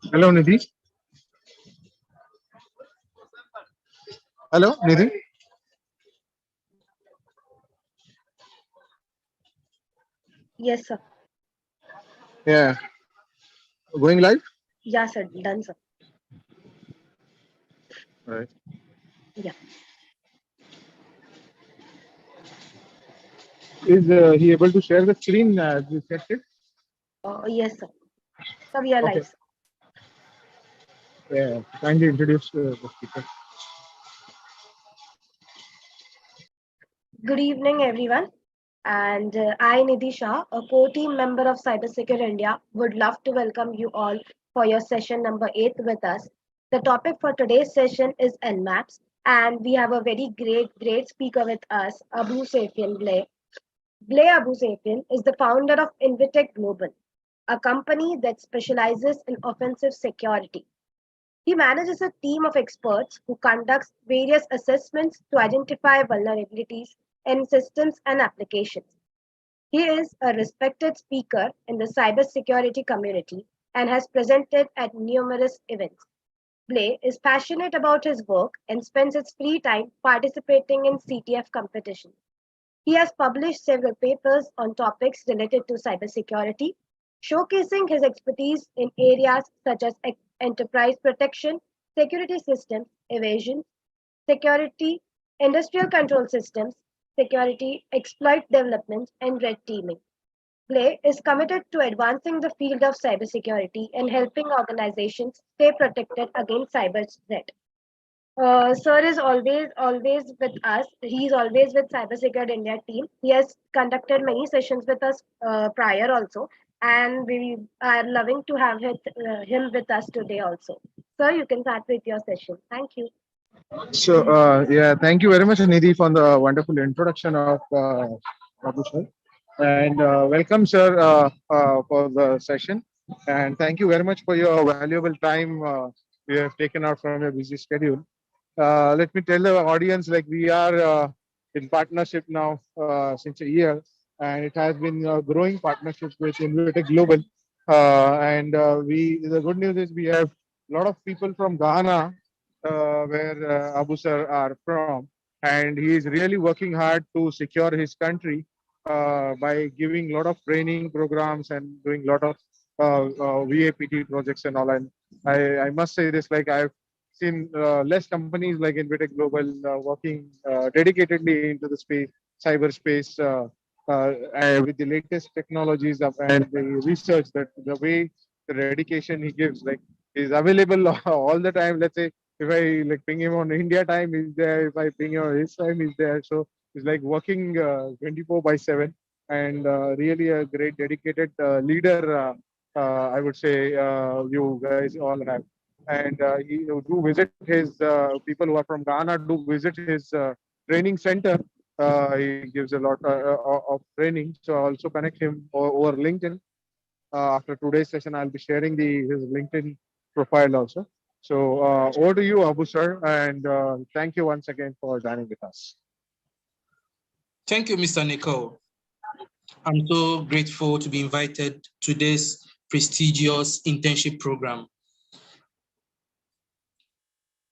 Hello, Nidhi. Hello, Nidhi. Yes, sir. Yeah, going live. Yeah, sir. Done, sir. Right. Yeah. Is he able to share the screen as you said it? Yes, sir. So we are Okay. live, sir. Yeah. Kindly introduce the speaker. Good evening, everyone. And I, Nidhi Shah, a core team member of Cybersecure India, would love to welcome you all for your session number 8 with us. The topic for today's session is Nmaps, and we have a very great speaker with us, Abu Safian Blay. Blay Abu Safian is the founder of Invitec Global, a company that specializes in offensive security. He manages a team of experts who conducts various assessments to identify vulnerabilities in systems and applications. He is a respected speaker in the cybersecurity community and has presented at numerous events. Blay is passionate about his work and spends his free time participating in CTF competitions. He has published several papers on topics related to cybersecurity, showcasing his expertise in areas such as enterprise protection, security systems, evasion, security, industrial control systems, security, exploit development, and red teaming. Clay is committed to advancing the field of cybersecurity and helping organizations stay protected against cyber threat. Sir is always with us. He's always with Cybersecurity India team. He has conducted many sessions with us prior also, and we are loving to have him with us today also. Sir, you can start with your session. Thank you. So, yeah, thank you very much, Nidhi, for the wonderful introduction of Abu sir. And welcome, sir, for the session. And thank you very much for your valuable time you have taken out from your busy schedule. Let me tell the audience, like we are in partnership now since a year, and it has been a growing partnership with Invitec Global. And the good news is we have a lot of people from Ghana, where Abu Sir are from, and he is really working hard to secure his country by giving a lot of training programs and doing a lot of VAPT projects and all. And I must say this, like I've seen less companies like Invitec Global working dedicatedly into the space, cyberspace, with the latest technologies and the research that the way the dedication he gives, like is available all the time. Let's say if I like ping him on India time, he's there. If I ping him on his time, he's there. So it's like working 24/7 and really a great dedicated leader. I would say you guys all have and he do visit his people who are from Ghana do visit his training center. He gives a lot of training. So I also connect him over LinkedIn. After today's session, I'll be sharing his LinkedIn profile also. So over to you, Abu sir, and thank you once again for joining with us. Thank you, Mr. Nicole. I'm so grateful to be invited to this prestigious internship program.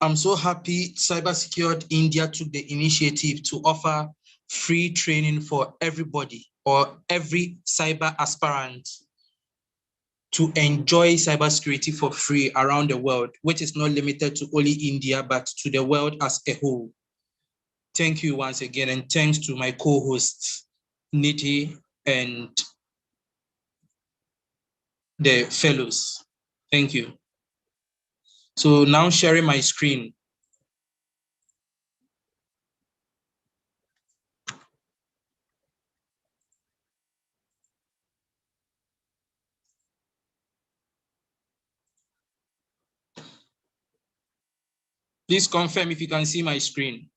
I'm so happy Cybersecured India took the initiative to offer free training for everybody or every cyber aspirant to enjoy cybersecurity for free around the world, which is not limited to only India, but to the world as a whole. Thank you once again, and thanks to my co-hosts, Niti and the fellows. Thank you. So now sharing my screen. Please confirm if you can see my screen.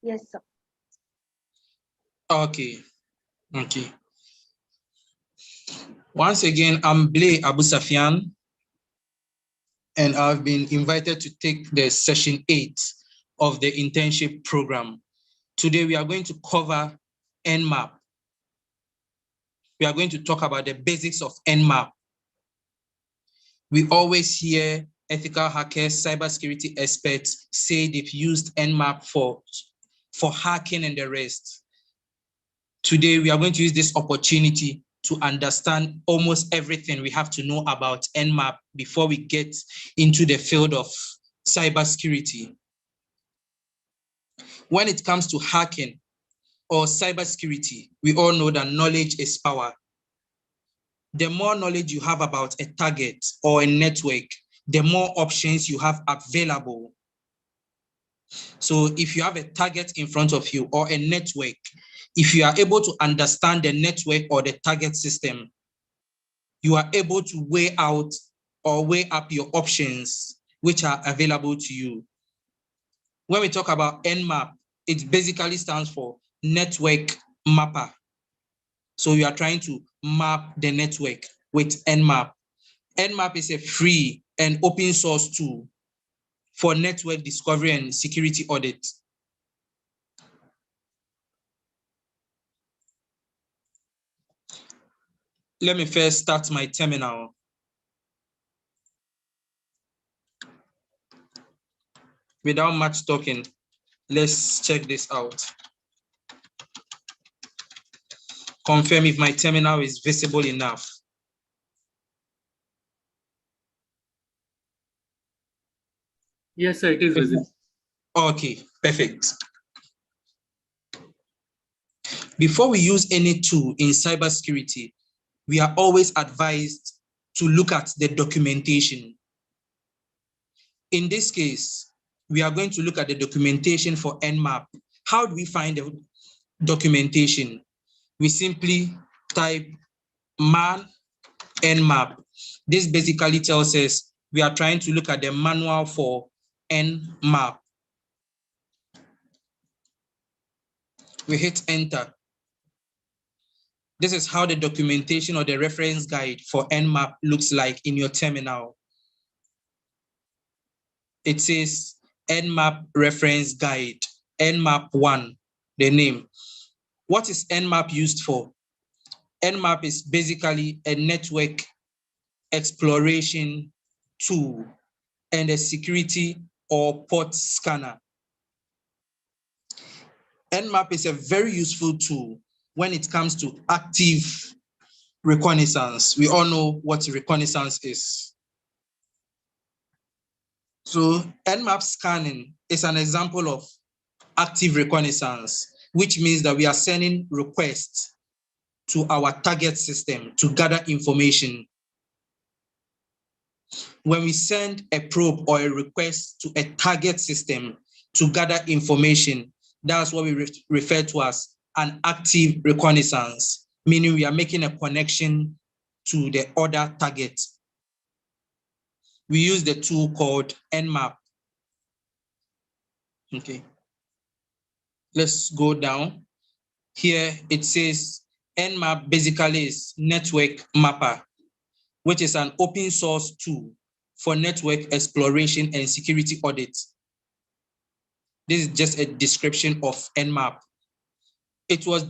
Yes, sir. Okay. Okay. Once again, I'm Blay Abu Safian, and I've been invited to take the session 8 of the internship program. Today, we are going to cover Nmap. We are going to talk about the basics of Nmap. We always hear ethical hackers, cybersecurity experts say they've used Nmap for hacking and the rest. Today, we are going to use this opportunity to understand almost everything we have to know about Nmap before we get into the field of cybersecurity. When it comes to hacking or cybersecurity, we all know that knowledge is power. The more knowledge you have about a target or a network, the more options you have available. So if you have a target in front of you or a network, if you are able to understand the network or the target system, you are able to weigh out or weigh up your options which are available to you. When we talk about Nmap, it basically stands for network mapper. So you are trying to map the network with Nmap. Nmap is a free and open source tool for network discovery and security audit. Let me first start my terminal. Without much talking, let's check this out. Confirm if my terminal is visible enough. Yes, sir, it is visible. Okay, perfect. Before we use any tool in cybersecurity, we are always advised to look at the documentation. In this case, we are going to look at the documentation for Nmap. How do we find the documentation? We simply type man Nmap. This basically tells us we are trying to look at the manual for Nmap. We hit enter. This is how the documentation or the reference guide for Nmap looks like in your terminal. It says Nmap reference guide, Nmap 1, the name. What is Nmap used for? Nmap is basically a network exploration tool and a security or port scanner. Nmap is a very useful tool when it comes to active reconnaissance. We all know what reconnaissance is. So Nmap scanning is an example of active reconnaissance, which means that we are sending requests to our target system to gather information. When we send a probe or a request to a target system to gather information, that's what we refer to as an active reconnaissance, meaning we are making a connection to the other target. We use the tool called Nmap. Okay. Let's go down. Here it says Nmap basically is network mapper, which is an open source tool for network exploration and security audit. This is just a description of Nmap. It was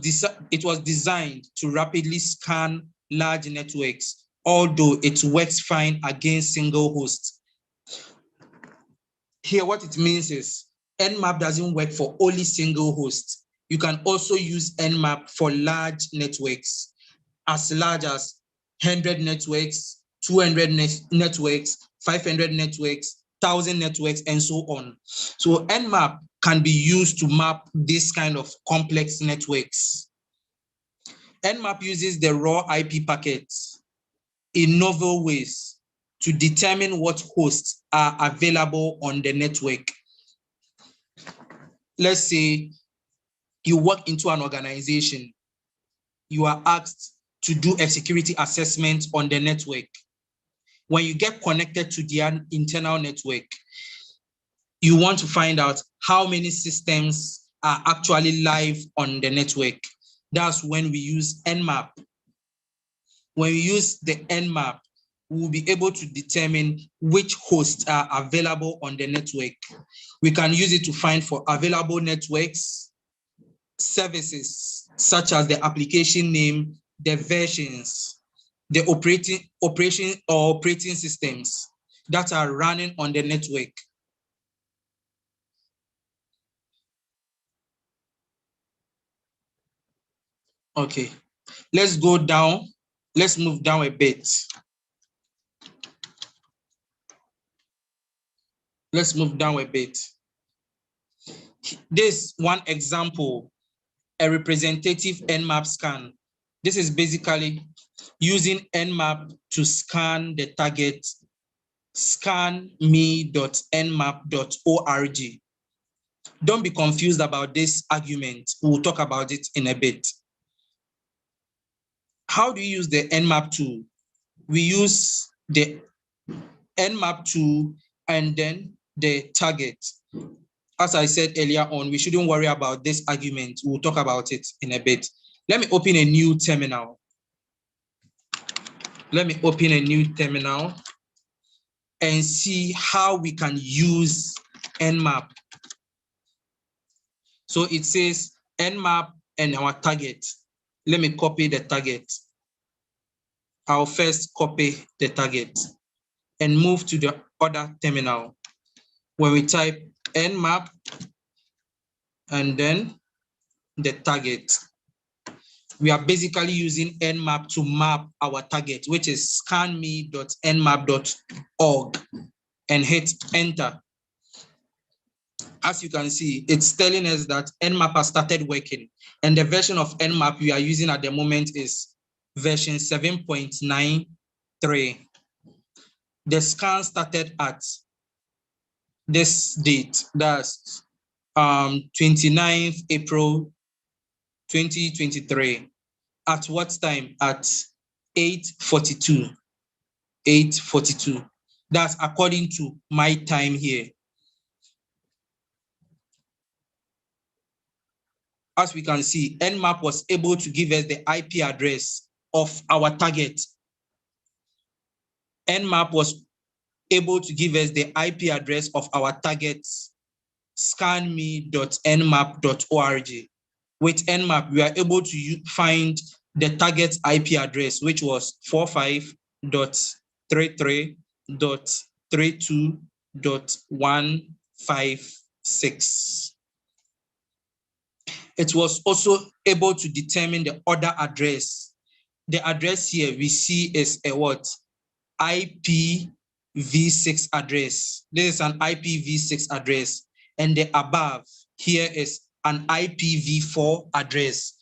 designed to rapidly scan large networks, although it works fine against single hosts. Here, what it means is Nmap doesn't work for only single hosts. You can also use Nmap for large networks, as large as 100 networks, 200 networks, 500 networks, 1,000 networks, and so on. So Nmap can be used to map this kind of complex networks. Nmap uses the raw IP packets in novel ways to determine what hosts are available on the network. Let's say you work into an organization. You are asked to do a security assessment on the network. When you get connected to the internal network, you want to find out how many systems are actually live on the network. That's when we use Nmap. When we use the Nmap, we will be able to determine which hosts are available on the network. We can use it to find for available networks, services, such as the application name, the versions, the operating systems that are running on the network. Okay, let's go down. Let's move down a bit. Let's move down a bit. This one example, a representative Nmap scan. This is basically using Nmap to scan the target, scanme.nmap.org. Don't be confused about this argument. We'll talk about it in a bit. How do you use the Nmap tool? We use the Nmap tool and then the target. As I said earlier on, we shouldn't worry about this argument. We'll talk about it in a bit. Let me open a new terminal. Let me open a new terminal and see how we can use Nmap. So it says Nmap and our target. Let me copy the target. I'll first copy the target and move to the other terminal. When we type Nmap and then the target, we are basically using Nmap to map our target, which is scanme.nmap.org, and hit enter. As you can see, it's telling us that Nmap has started working, and the version of Nmap we are using at the moment is version 7.93. The scan started at this date, that's 29th April 2023. At what time? At 8:42. 8:42. That's according to my time here. As we can see, Nmap was able to give us the IP address of our target. Nmap was able to give us the IP address of our target, scanme.nmap.org. With Nmap, we are able to find the target IP address, which was 45.33.32.156. It was also able to determine the other address. The address here we see is a what? IPv6 address. This is an IPv6 address. And the above here is an IPv4 address.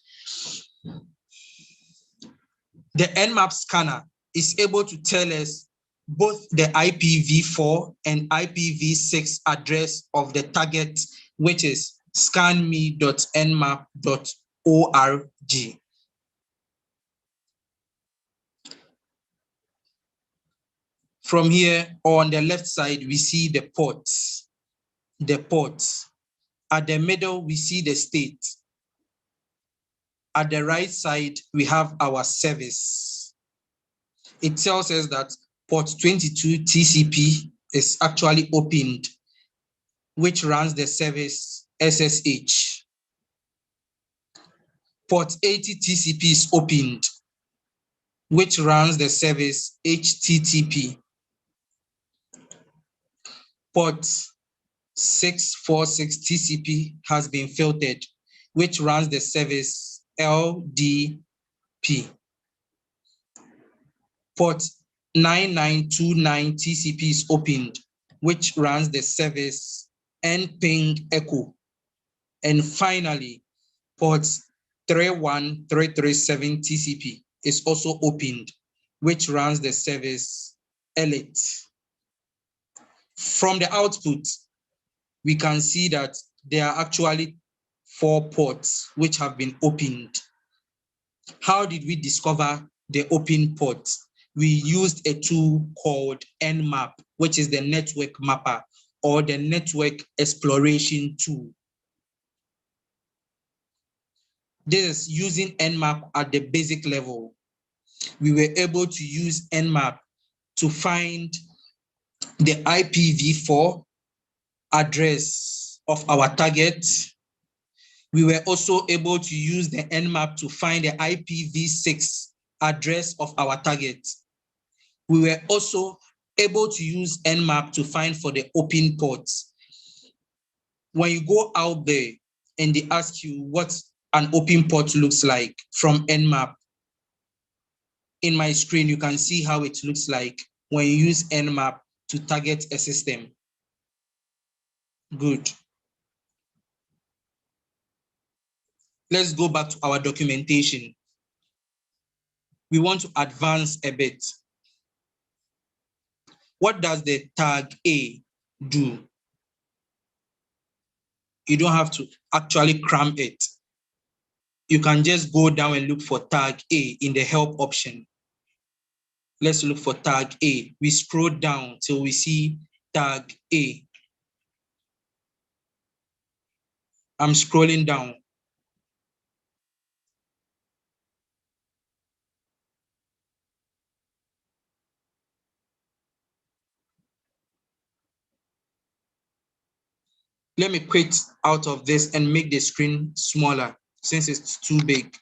The Nmap scanner is able to tell us both the IPv4 and IPv6 address of the target, which is scanme.nmap.org. From here on the left side, we see the ports. The ports. At the middle, we see the state. At the right side, we have our service. It tells us that port 22 TCP is actually opened, which runs the service SSH. Port 80 TCP is opened, which runs the service HTTP. Port 646 TCP has been filtered, which runs the service LDP. Port 9929 TCP is opened, which runs the service nping echo. And finally, port 31337 TCP is also opened, which runs the service elite. From the output, we can see that there are actually 4 ports which have been opened. How did we discover the open ports? We used a tool called Nmap, which is the network mapper or the network exploration tool. This is using Nmap at the basic level. We were able to use Nmap to find the IPv4 address of our target. We were also able to use the Nmap to find the IPv6 address of our target. We were also able to use Nmap to find for the open ports. When you go out there and they ask you what an open port looks like from Nmap, in my screen, you can see how it looks like when you use Nmap to target a system. Good. Let's go back to our documentation. We want to advance a bit. What does the tag A do? You don't have to actually cram it. You can just go down and look for tag A in the help option. Let's look for tag A. We scroll down till we see tag A. I'm scrolling down. Let me quit out of this and make the screen smaller since it's too big.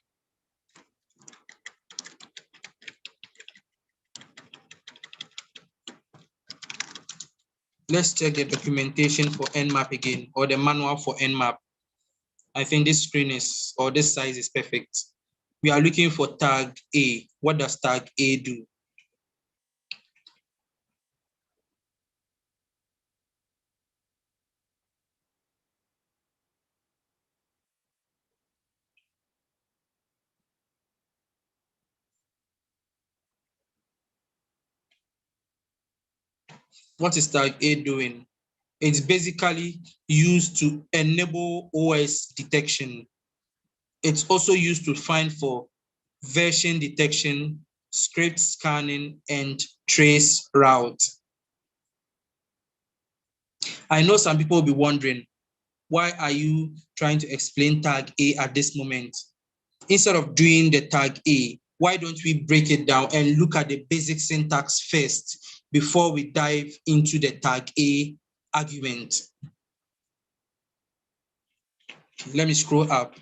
Let's check the documentation for Nmap again, or the manual for Nmap. I think this screen is, or this size is perfect. We are looking for tag A. What does tag A do? What is tag A doing? It's basically used to enable OS detection. It's also used to find for version detection, script scanning, and trace route. I know some people will be wondering, why are you trying to explain tag A at this moment? Instead of doing the tag A, why don't we break it down and look at the basic syntax first before we dive into the tag A argument? Let me scroll up.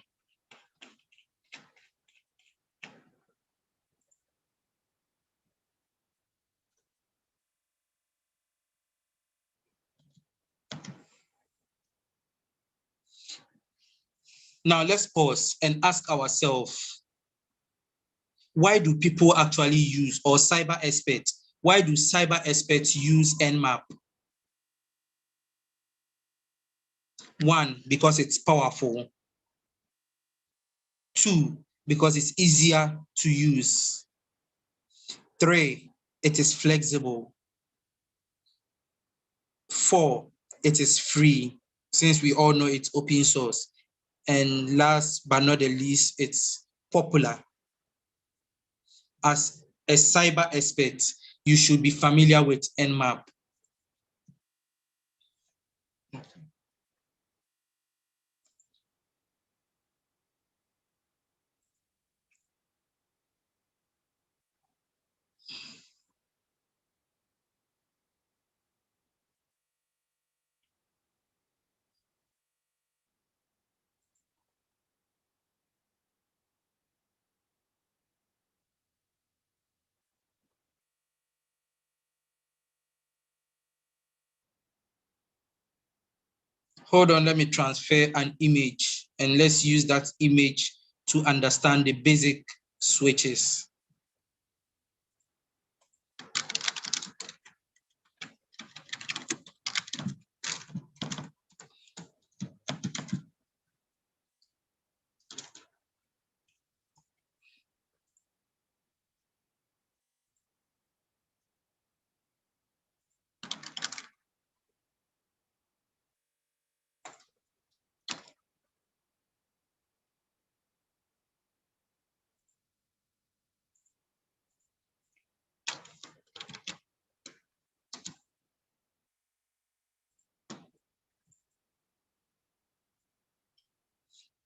Now let's pause and ask ourselves, why do people actually use, or cyber experts, why do cyber experts use Nmap? One, because it's powerful. Two, because it's easier to use. Three, it is flexible. Four, it is free, since we all know it's open source. And last but not the least, it's popular. As a cyber expert, you should be familiar with Nmap. Hold on, let me transfer an image and let's use that image to understand the basic switches.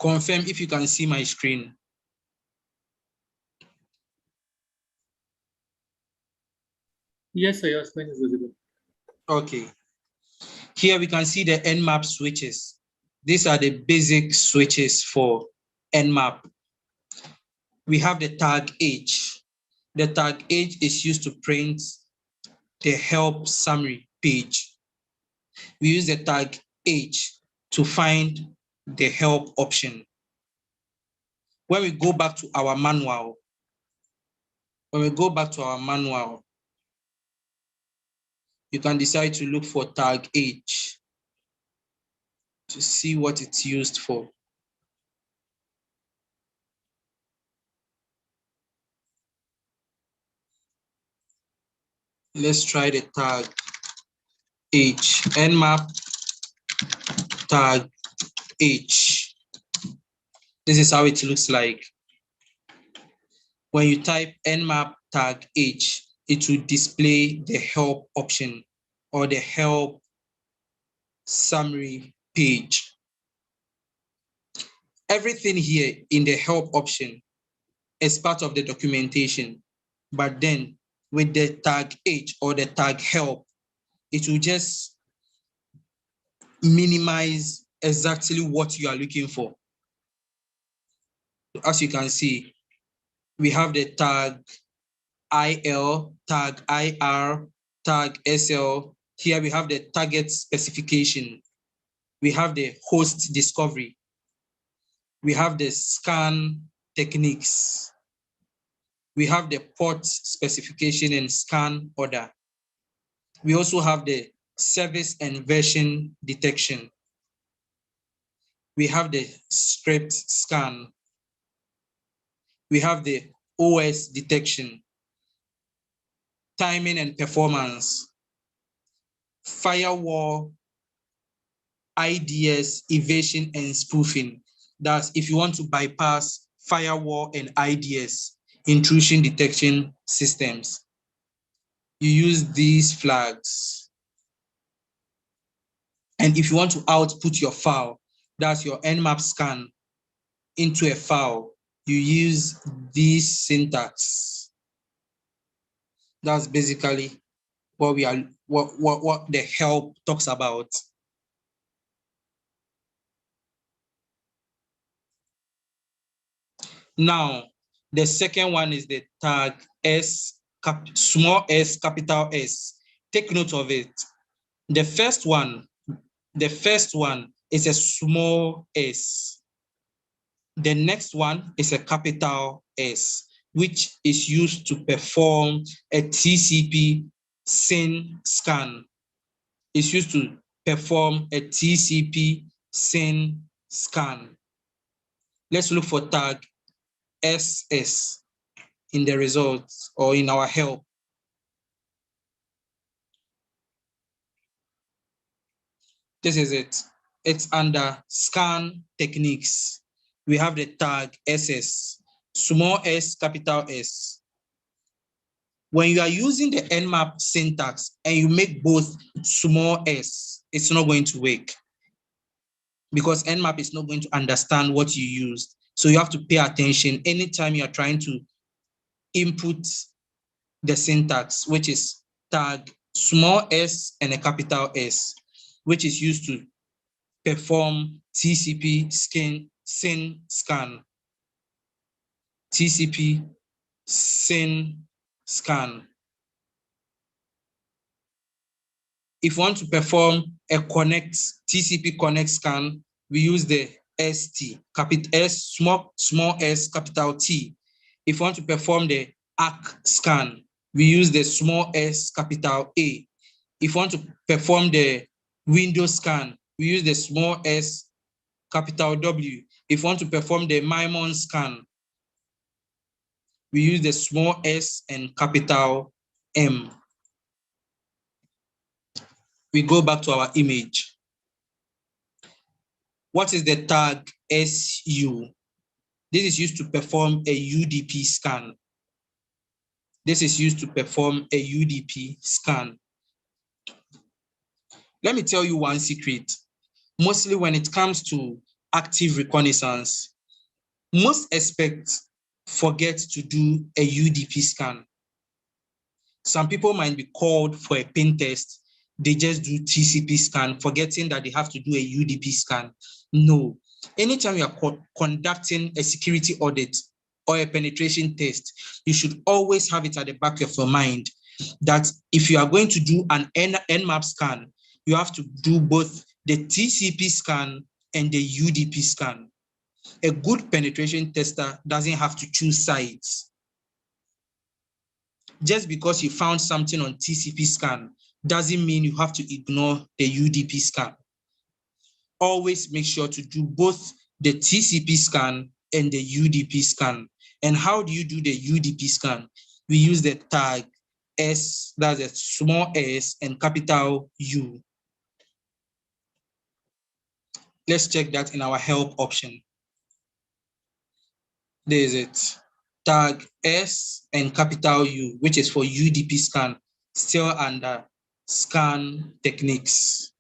Confirm if you can see my screen. Yes, sir, your screen is visible. Okay. Here we can see the Nmap switches. These are the basic switches for Nmap. We have the tag H. The tag H is used to print the help summary page. We use the tag H to find the help option. When we go back to our manual, you can decide to look for tag H to see what it's used for. Let's try the tag H, Nmap tag H. This is how it looks like. When you type Nmap tag H, it will display the help option or the help summary page. Everything here in the help option is part of the documentation, but then with the tag H or the tag help, it will just minimize exactly what you are looking for. As you can see, we have the tag IL, tag IR, tag SL. Here we have the target specification. We have the host discovery. We have the scan techniques. We have the port specification and scan order. We also have the service and version detection. We have the script scan. We have the OS detection, timing and performance, firewall, IDS, evasion, and spoofing. That's if you want to bypass firewall and IDS, intrusion detection systems. You use these flags. And if you want to output your file, that's your Nmap scan, into a file, you use this syntax. That's basically what the help talks about. Now, the second one is the tag small s, capital S. Take note of it. The first one is a small s. The next one is a capital S, which is used to perform a TCP SYN scan. It's used to perform a TCP SYN scan. Let's look for tag SS in the results or in our help. This is it. It's under scan techniques. We have the tag SS, small s, capital S. When you are using the Nmap syntax and you make both small s, it's not going to work because Nmap is not going to understand what you used. So you have to pay attention anytime you are trying to input the syntax, which is tag small s and a capital S, which is used to perform TCP SYN scan. TCP SYN scan. If you want to perform a TCP connect scan, we use the ST, capital S, small s, capital T. If you want to perform the ACK scan, we use the small s, capital A. If you want to perform the Windows scan, we use the small s, capital W. If you want to perform the Maimon scan, we use the small s and capital M. We go back to our image. What is the tag SU? This is used to perform a UDP scan. This is used to perform a UDP scan. Let me tell you one secret. Mostly when it comes to active reconnaissance, most experts forget to do a UDP scan. Some people might be called for a pen test. They just do TCP scan, forgetting that they have to do a UDP scan. No. Anytime you are conducting a security audit or a penetration test, you should always have it at the back of your mind that if you are going to do an Nmap scan, you have to do both the TCP scan and the UDP scan. A good penetration tester doesn't have to choose sides. Just because you found something on TCP scan doesn't mean you have to ignore the UDP scan. Always make sure to do both the TCP scan and the UDP scan. And how do you do the UDP scan? We use the tag S, that's a small s, and capital U. Let's check that in our help option. There is it. Tag S and capital U, which is for UDP scan, still under scan techniques.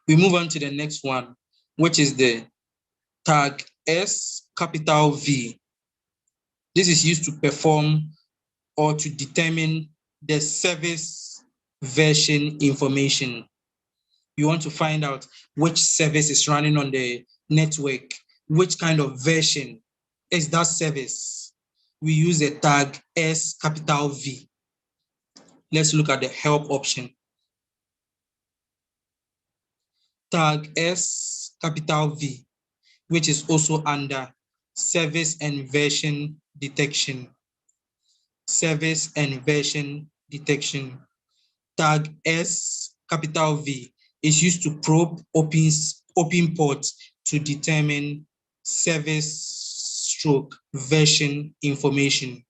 We move on to the next one, which is the tag S capital V. This is used to perform or to determine the service version information. You want to find out which service is running on the network, which kind of version is that service. We use the tag S capital V. Let's look at the help option. Tag S capital V, which is also under service and version detection. Service and version detection. Tag S capital V is used to probe open ports to determine service / version information.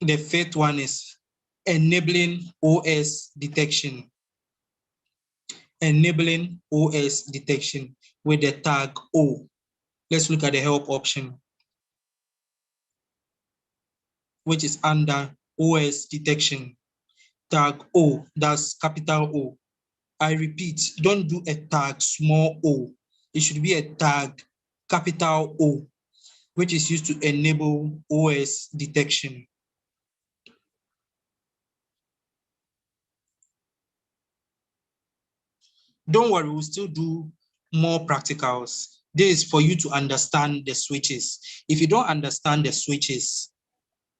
The fifth one is enabling OS detection. Enabling OS detection with the tag O. Let's look at the help option, which is under OS detection. Tag O, that's capital O. I repeat, don't do a tag small o. It should be a tag capital O, which is used to enable OS detection. Don't worry, we'll still do more practicals. This is for you to understand the switches. If you don't understand the switches,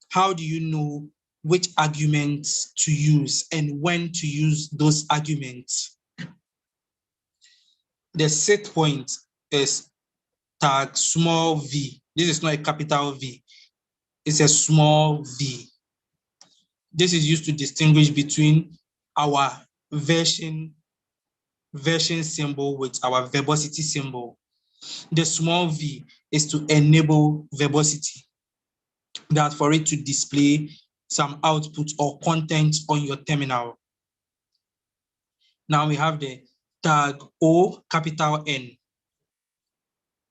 how do you know which arguments to use and when to use those arguments? The set point is tag small v. This is not a capital V, it's a small v. This is used to distinguish between our version symbol with our verbosity symbol. The small v is to enable verbosity, that for it to display some output or content on your terminal. Now we have the tag O capital N.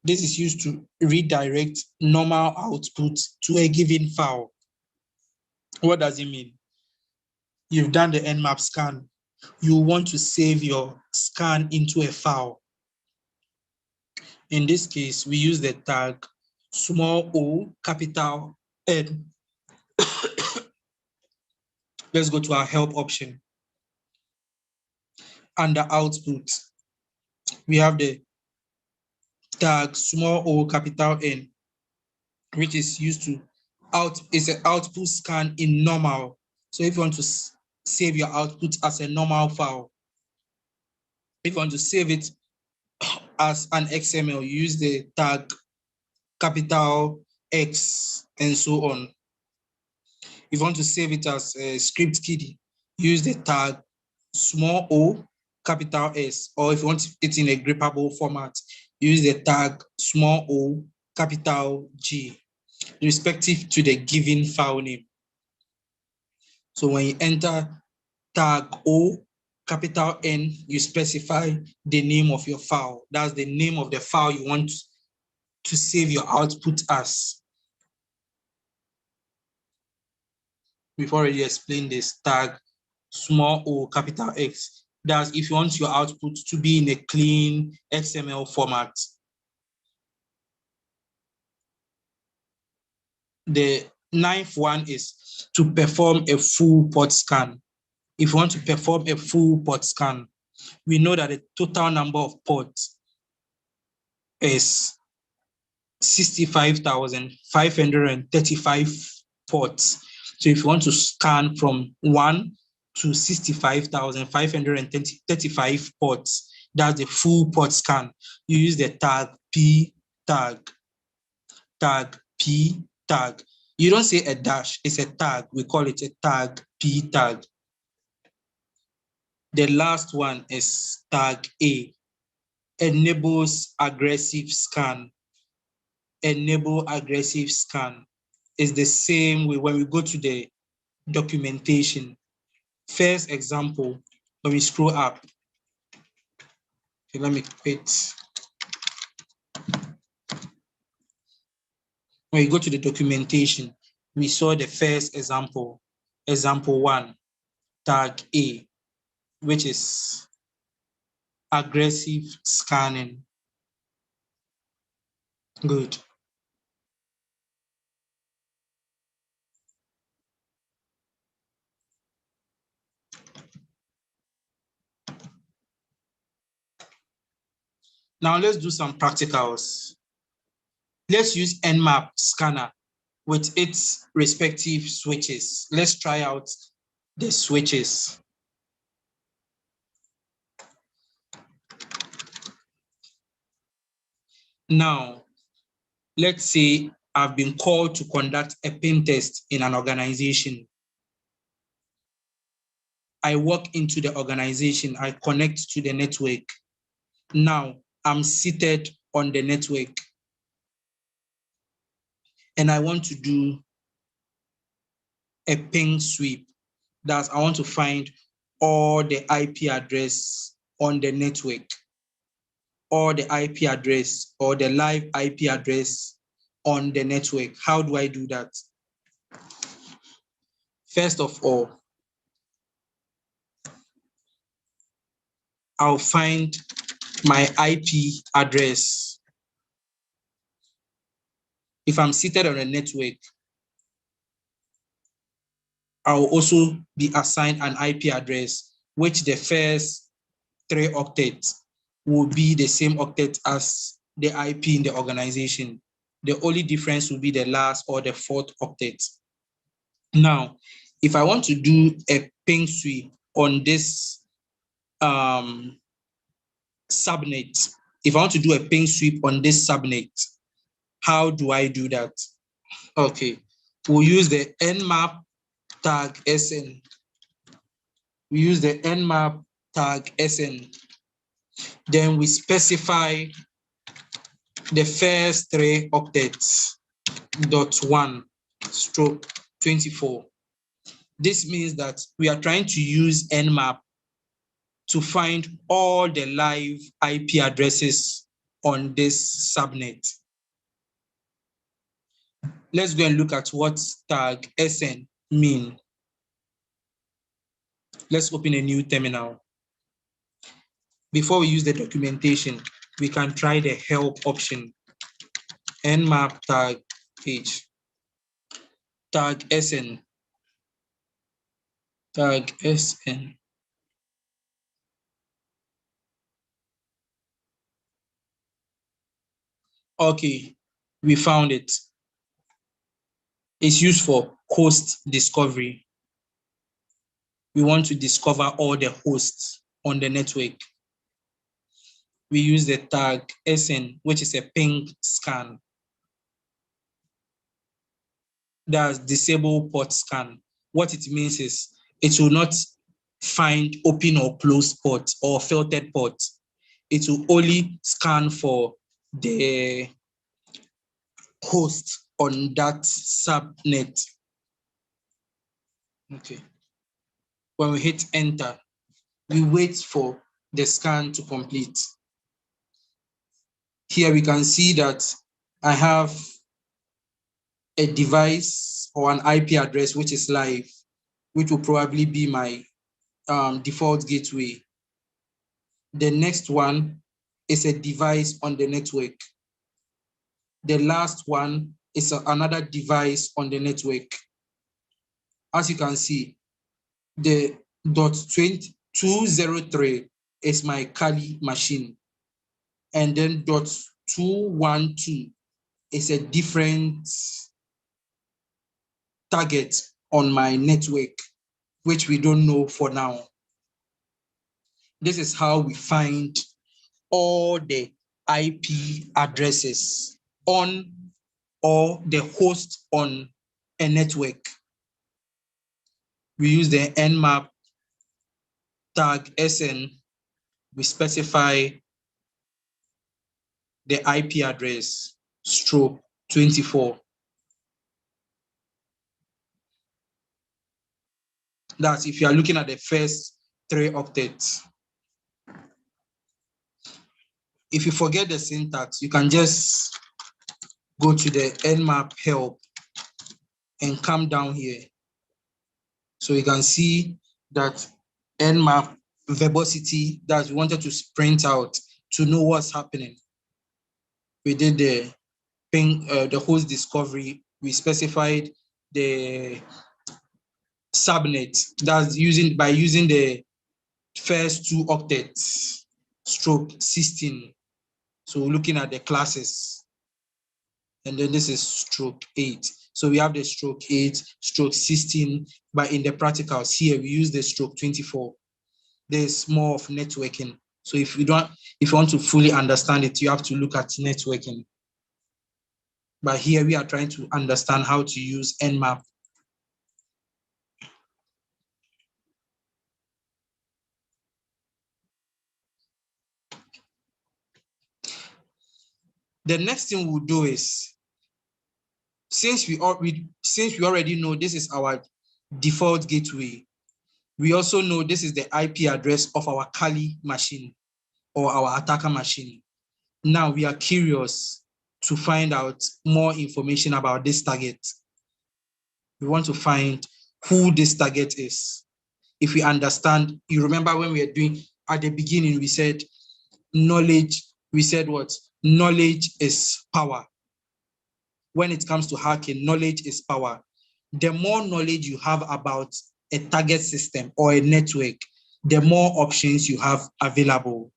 This is used to redirect normal output to a given file. What does it mean? You've done the Nmap scan. You want to save your scan into a file. In this case, we use the tag small o capital N. Let's go to our help option. Under output, we have the tag small o capital N, which is used to is an output scan in normal. So if you want to save your output as a normal file, if you want to save it as an XML, you use the tag capital X and so on. If you want to save it as a script kiddie, use the tag small o capital S, or if you want it in a grippable format, use the tag small o capital G, respective to the given file name. So when you enter tag O capital N, you specify the name of your file. That's the name of the file you want to save your output as. We've already explained this. Tag small o capital X. That's if you want your output to be in a clean XML format. The ninth one is to perform a full port scan. If you want to perform a full port scan, we know that the total number of ports is 65,535 ports. So if you want to scan from 1 to 65,535 ports, that's the full port scan. You use the tag P tag, P tag. You don't say a dash, it's a tag. We call it a tag P tag. The last one is tag A, enables aggressive scan. Enable aggressive scan is the same way when we go to the documentation. First example, when we scroll up, okay, let me quit. When we go to the documentation, we saw the first example, example 1, tag A, which is aggressive scanning. Good. Now let's do some practicals. Let's use Nmap scanner with its respective switches. Let's try out the switches. Now, let's say I've been called to conduct a pen test in an organization. I walk into the organization, I connect to the network. Now, I'm seated on the network and I want to do a ping sweep. That's, I want to find all the IP address on the network, or the IP address or the live IP address on the network. How do I do that? First of all, I'll find my IP address. If I'm seated on a network, I'll also be assigned an IP address, which the first 3 octets will be the same octet as the IP in the organization. The only difference will be the last or the 4th octet. Now, if I want to do a ping sweep on this subnet, if I want to do a ping sweep on this subnet, how do I do that? Okay, we'll use the Nmap tag SN. We use the Nmap tag SN. Then we specify the first 3 octets, .1 stroke 24. This means that we are trying to use Nmap to find all the live IP addresses on this subnet. Let's go and look at what tag SN mean. Let's open a new terminal. Before we use the documentation, we can try the help option. Nmap tag H, tag SN, tag SN. Okay, we found it. It's used for host discovery. We want to discover all the hosts on the network. We use the tag SN, which is a ping scan. That's disable port scan. What it means is it will not find open or closed ports or filtered ports. It will only scan for the host on that subnet. Okay. When we hit enter, we wait for the scan to complete. Here we can see that I have a device or an IP address which is live, which will probably be my default gateway. The next one is a device on the network. The last one is another device on the network. As you can see, the .203 is my Kali machine. And then .212 is a different target on my network, which we don't know for now. This is how we find all the IP addresses on or the host on a network. We use the Nmap tag SN. We specify the IP address stroke 24. That's if you are looking at the first 3 octets. If you forget the syntax, you can just go to the Nmap help and come down here. So you can see that Nmap verbosity that we wanted to print out to know what's happening. We did the ping, the host discovery. We specified the subnet that's by using the first 2 octets stroke 16. So we're looking at the classes. And then this is stroke 8. So we have the stroke 8, stroke 16, but in the practicals here, we use the stroke 24. There's more of networking. So if you want to fully understand it, you have to look at networking. But here we are trying to understand how to use Nmap. The next thing we'll do is, since we already know this is our default gateway, we also know this is the IP address of our Kali machine or our attacker machine. Now we are curious to find out more information about this target. We want to find who this target is. If we understand, you remember when we were doing at the beginning, we said knowledge, we said what? Knowledge is power. When it comes to hacking, knowledge is power. The more knowledge you have about a target system or a network, the more options you have available.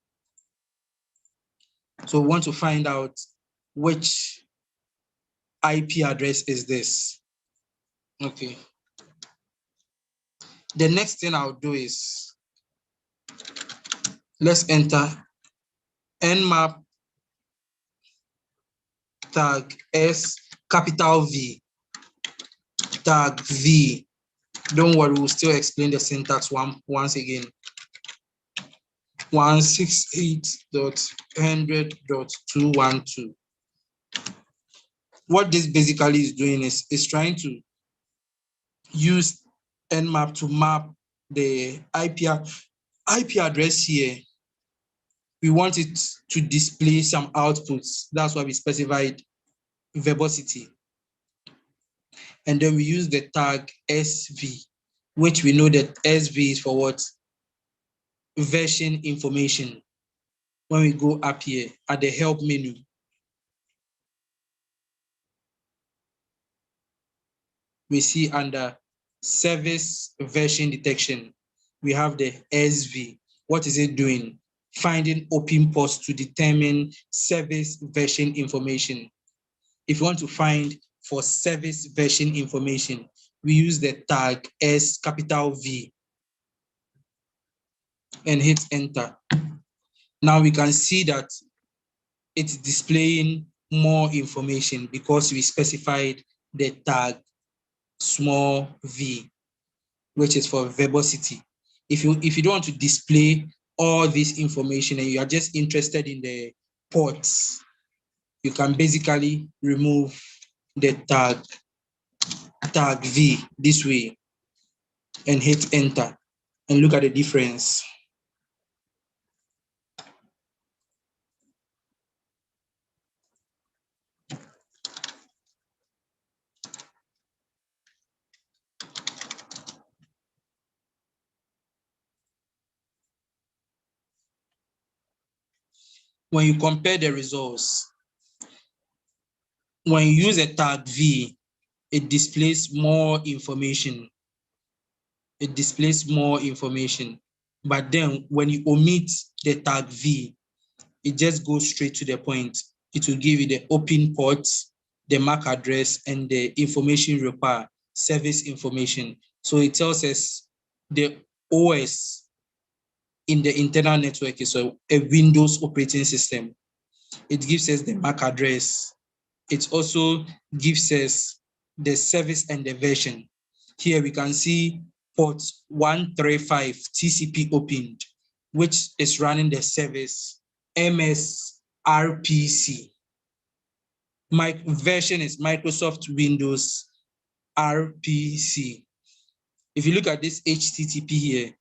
So we want to find out which IP address is this. Okay. The next thing I'll do is, let's enter Nmap tag S capital V tag V. Don't worry, we'll still explain the syntax once again. 168.100.212. What this basically is doing is trying to use Nmap to map the IP address here. We want it to display some outputs. That's why we specified verbosity. And then we use the tag SV, which we know that SV is for what? Version information. When we go up here at the help menu, we see under service version detection, we have the SV. What is it doing? Finding open ports to determine service version information. If you want to find for service version information, we use the tag S capital V and hit enter. Now we can see that it's displaying more information because we specified the tag small v, which is for verbosity. If you don't want to display all this information and you are just interested in the ports, you can basically remove the tag V this way and hit enter and look at the difference. When you compare the results, when you use a tag V, it displays more information. It displays more information. But then when you omit the tag V, it just goes straight to the point. It will give you the open port, the MAC address, and the information required, service information. So it tells us the OS in the internal network is a Windows operating system. It gives us the MAC address. It also gives us the service and the version. Here we can see port 135 TCP opened, which is running the service MSRPC. My version is Microsoft Windows RPC. If you look at this HTTP here,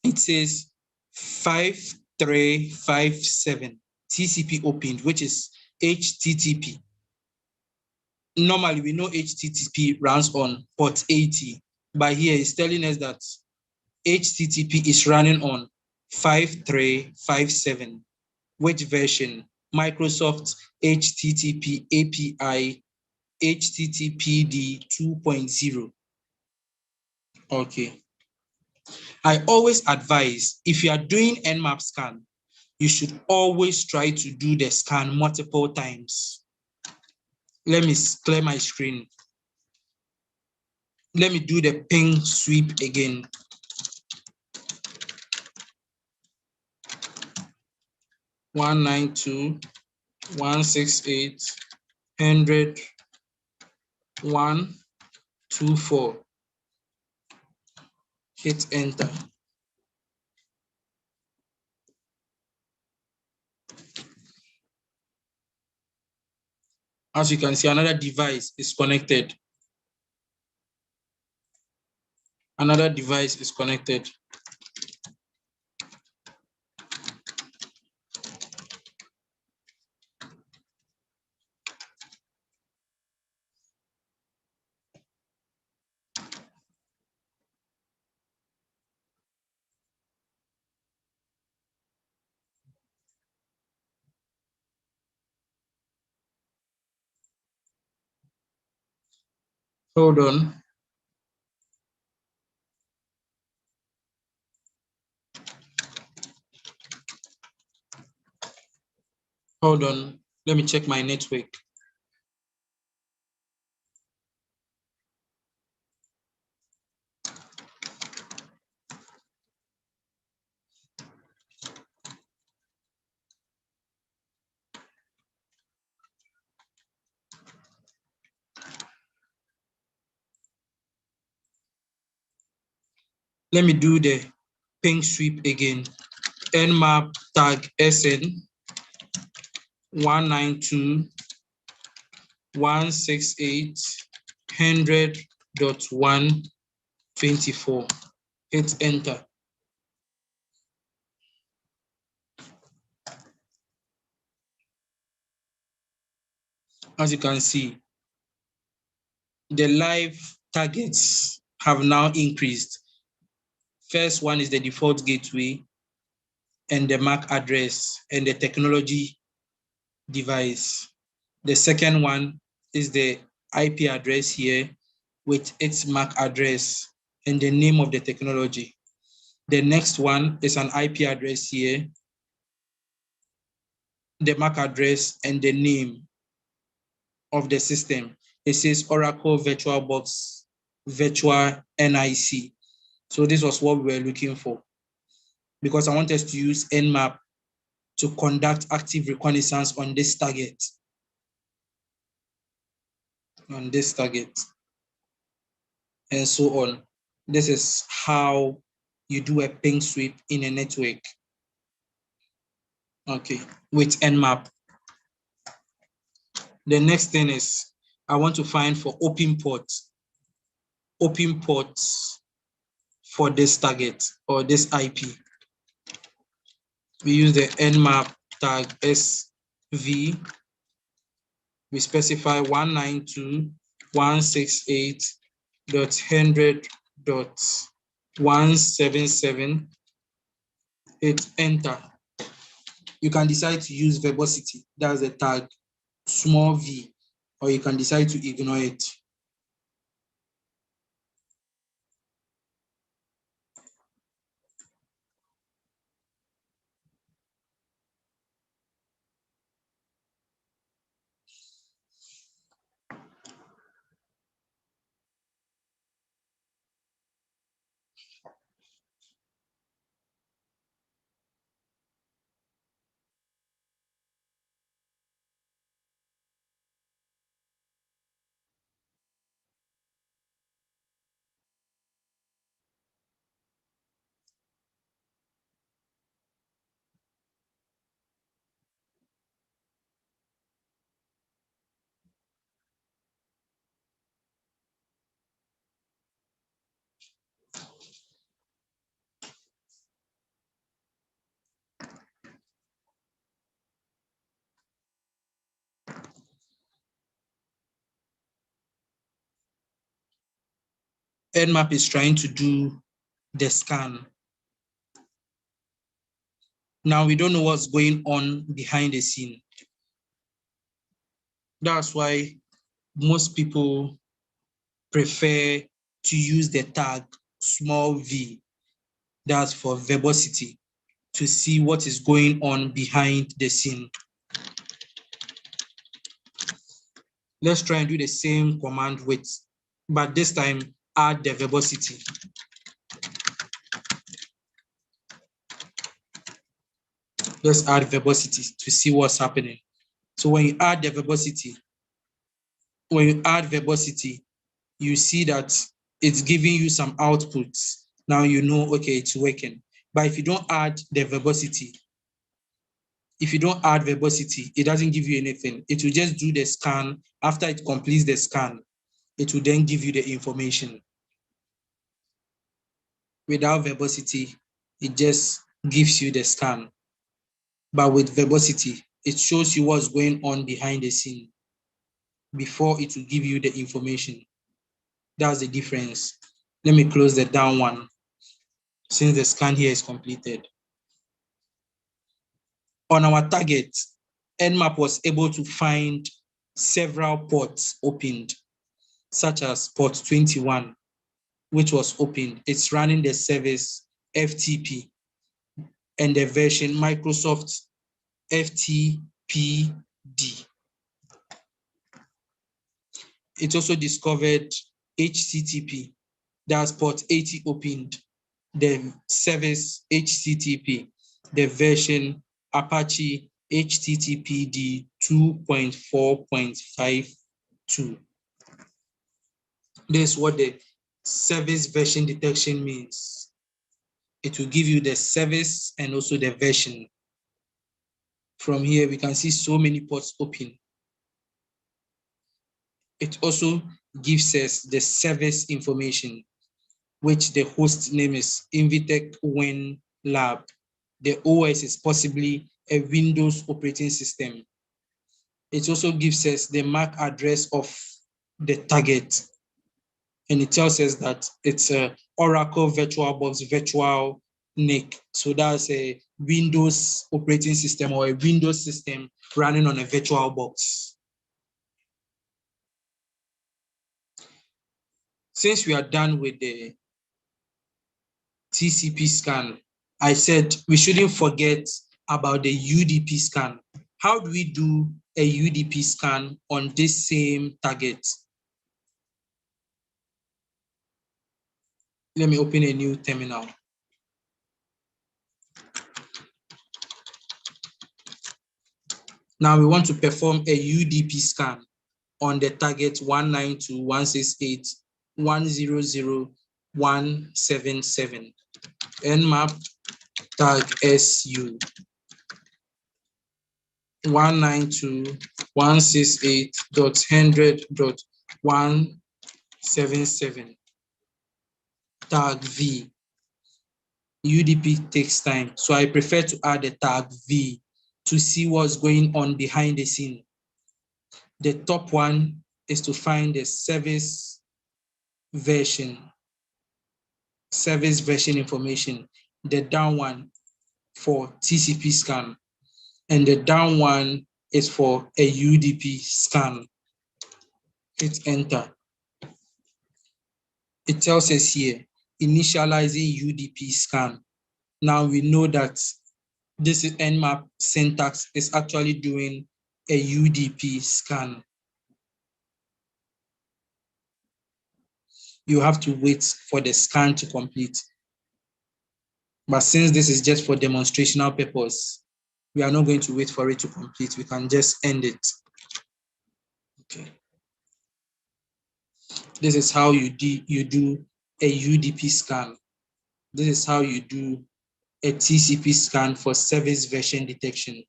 it says 5357 TCP opened, which is HTTP. Normally, we know HTTP runs on port 80, but here it's telling us that HTTP is running on 5357. Which version? Microsoft HTTP API HTTPD 2.0. Okay. I always advise, if you are doing Nmap scan, you should always try to do the scan multiple times. Let me clear my screen. Let me do the ping sweep again. One nine two 168 100 124. Hit enter. As you can see, another device is connected. Another device is connected. Hold on. Hold on. Let me check my network. Let me do the ping sweep again. Nmap tag SN 192.168.100.124. Hit enter. As you can see, the live targets have now increased. First one is the default gateway and the MAC address and the technology device. The second one is the IP address here with its MAC address and the name of the technology. The next one is an IP address here, the MAC address and the name of the system. It says Oracle VirtualBox Virtual NIC. So this was what we were looking for, because I want us to use Nmap to conduct active reconnaissance on this target. And so on. This is how you do a ping sweep in a network. Okay, with Nmap. The next thing is I want to find for open ports for this target or this IP. We use the Nmap tag SV. We specify 192.168.100.177. Hit enter. You can decide to use verbosity. That's the tag small v. or you can decide to ignore it. Nmap is trying to do the scan. Now we don't know what's going on behind the scene. That's why most people prefer to use the tag small v, that's for verbosity, to see what is going on behind the scene. Let's try and do the same command with, but this time add the verbosity. Let's add verbosity to see what's happening. So when you add the verbosity, you see that it's giving you some outputs. Now you know, okay, it's working. But if you don't add the verbosity, it doesn't give you anything. It will just do the scan. After it completes the scan, it will then give you the information. Without verbosity, it just gives you the scan. But with verbosity, it shows you what's going on behind the scene before it will give you the information. That's the difference. Let me close the down one since the scan here is completed. On our target, Nmap was able to find several ports opened, such as port 21, which was opened. It's running the service FTP and the version Microsoft FTPD. It also discovered HTTP, that's port 80 opened, the service HTTP, the version Apache HTTPD 2.4.52. This is what the service version detection means. It will give you the service and also the version. From here, we can see so many ports open. It also gives us the service information, which the host name is Invitec Win Lab. The OS is possibly a Windows operating system. It also gives us the MAC address of the target. And it tells us that it's a Oracle VirtualBox virtual NIC. So that's a Windows operating system or a Windows system running on a VirtualBox. Since we are done with the TCP scan, I said we shouldn't forget about the UDP scan. How do we do a UDP scan on this same target? Let me open a new terminal. Now we want to perform a UDP scan on the target 192.168.100.177. Nmap tag SU 192.168.100.177. Tag V. UDP takes time, so I prefer to add a tag V to see what's going on behind the scene. The top one is to find the service version information. The down one for TCP scan, and the down one is for a UDP scan. hit enter. It tells us here, initializing UDP scan. Now we know that this is Nmap syntax is actually doing a UDP scan. You have to wait for the scan to complete. But since this is just for demonstrational purpose, we are not going to wait for it to complete. We can just end it. Okay. This is how you do a UDP scan. This is how you do a TCP scan for service version detection.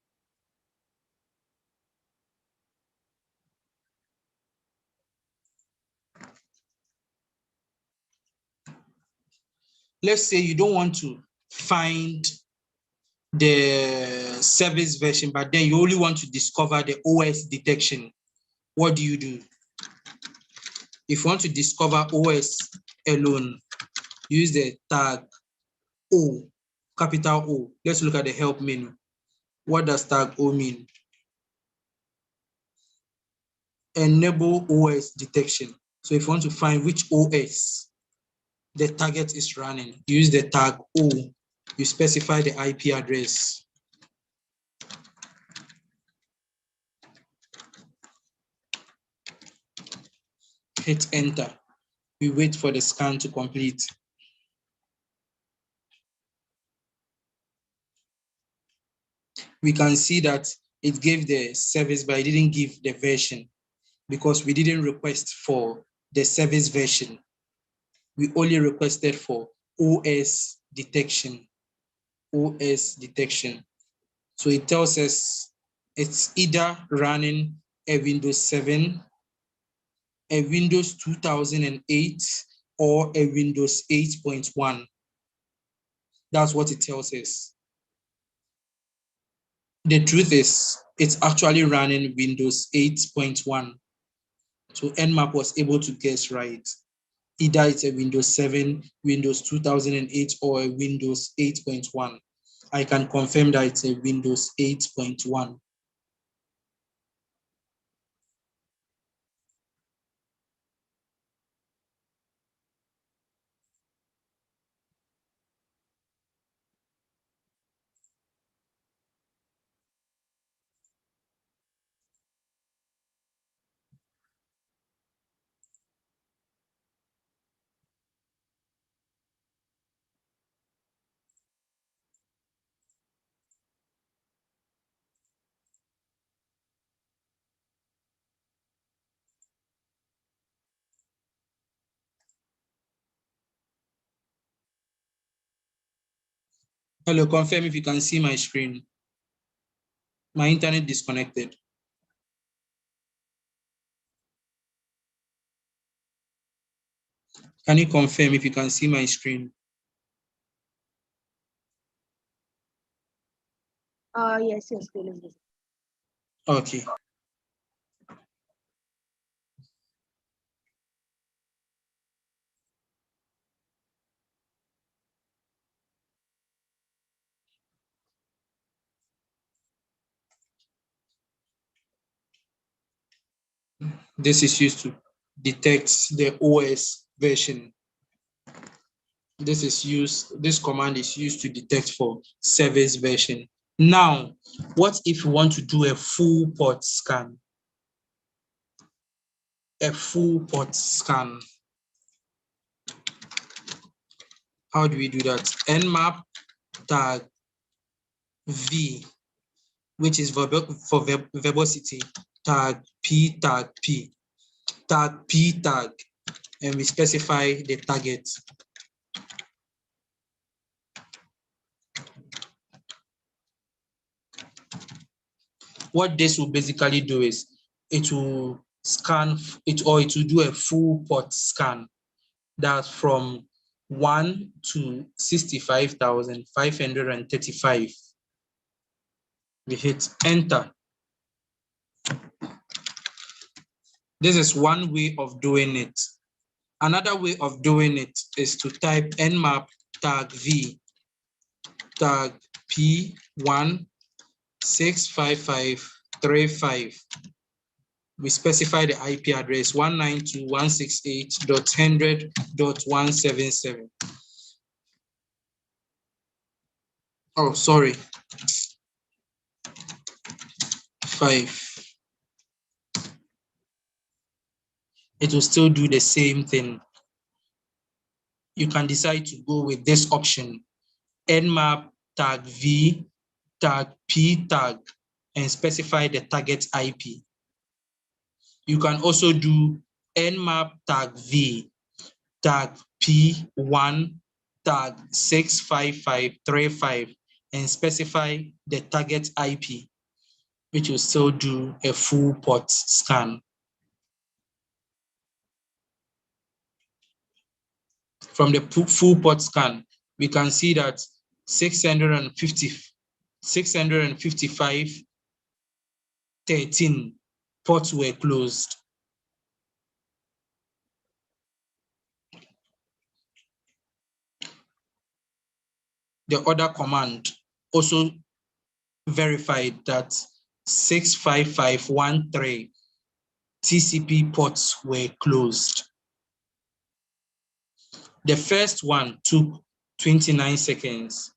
Let's say you don't want to find the service version, but then you only want to discover the OS detection. What do? If you want to discover OS alone, use the tag O, capital O. Let's look at the help menu. What does tag O mean? Enable OS detection. So if you want to find which OS the target is running, use the tag O. You specify the IP address. Hit enter. We wait for the scan to complete. We can see that it gave the service, but it didn't give the version because we didn't request for the service version. We only requested for OS detection. OS detection. So it tells us it's either running a Windows 7, a Windows 2008, or a Windows 8.1. That's what it tells us. The truth is, it's actually running Windows 8.1. So Nmap was able to guess right. Either it's a Windows 7, Windows 2008, or a Windows 8.1. I can confirm that it's a Windows 8.1. Hello, confirm if you can see my screen. My internet disconnected. Can you confirm if you can see my screen? Yes, your screen is visible. Okay. This is used to detect the OS version. This command is used to detect for service version. Now, what if you want to do a full port scan? A full port scan. How do we do that? Nmap tag V, which is for verbosity, tag P, tag P, tag P tag, and we specify the target. What this will basically do is it will scan it, or it will do a full port scan. That's from 1 to 65,535. We hit enter. This is one way of doing it. Another way of doing it is to type nmap tag v tag p1 65535. we specify the IP address 192.168.100.177. Oh, sorry. 5. It will still do the same thing. You can decide to go with this option, Nmap tag V tag P tag, and specify the target IP. You can also do Nmap tag V tag P1 tag 65535 and specify the target IP, which will still do a full port scan. From the full port scan, we can see that 655.13 ports were closed. The other command also verified that 65513 TCP ports were closed. The first one took 29 seconds.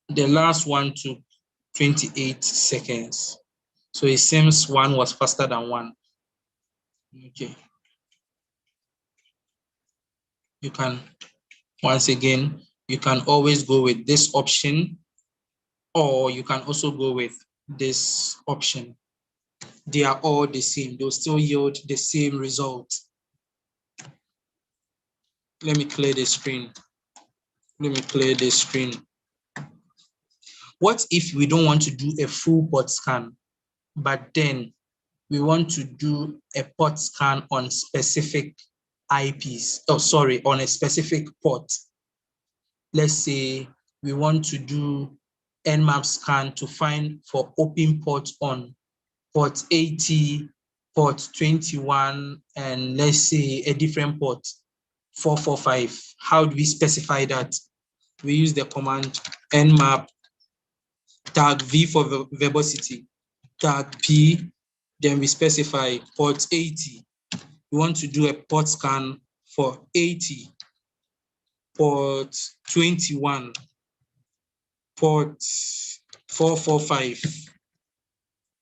The last one took 28 seconds. So it seems one was faster than one. Okay. You can, once again, you can always go with this option, or you can also go with this option. They are all the same. They'll still yield the same result. Let me clear the screen. What if we don't want to do a full port scan, but then we want to do a port scan on specific IPs? Oh, sorry, on a specific port. Let's say we want to do Nmap scan to find for open ports on port 80, port 21, and let's say a different port, 445. How do we specify that? We use the command nmap tag V for verbosity, tag P, then we specify port 80. We want to do a port scan for 80, port 21, port 445.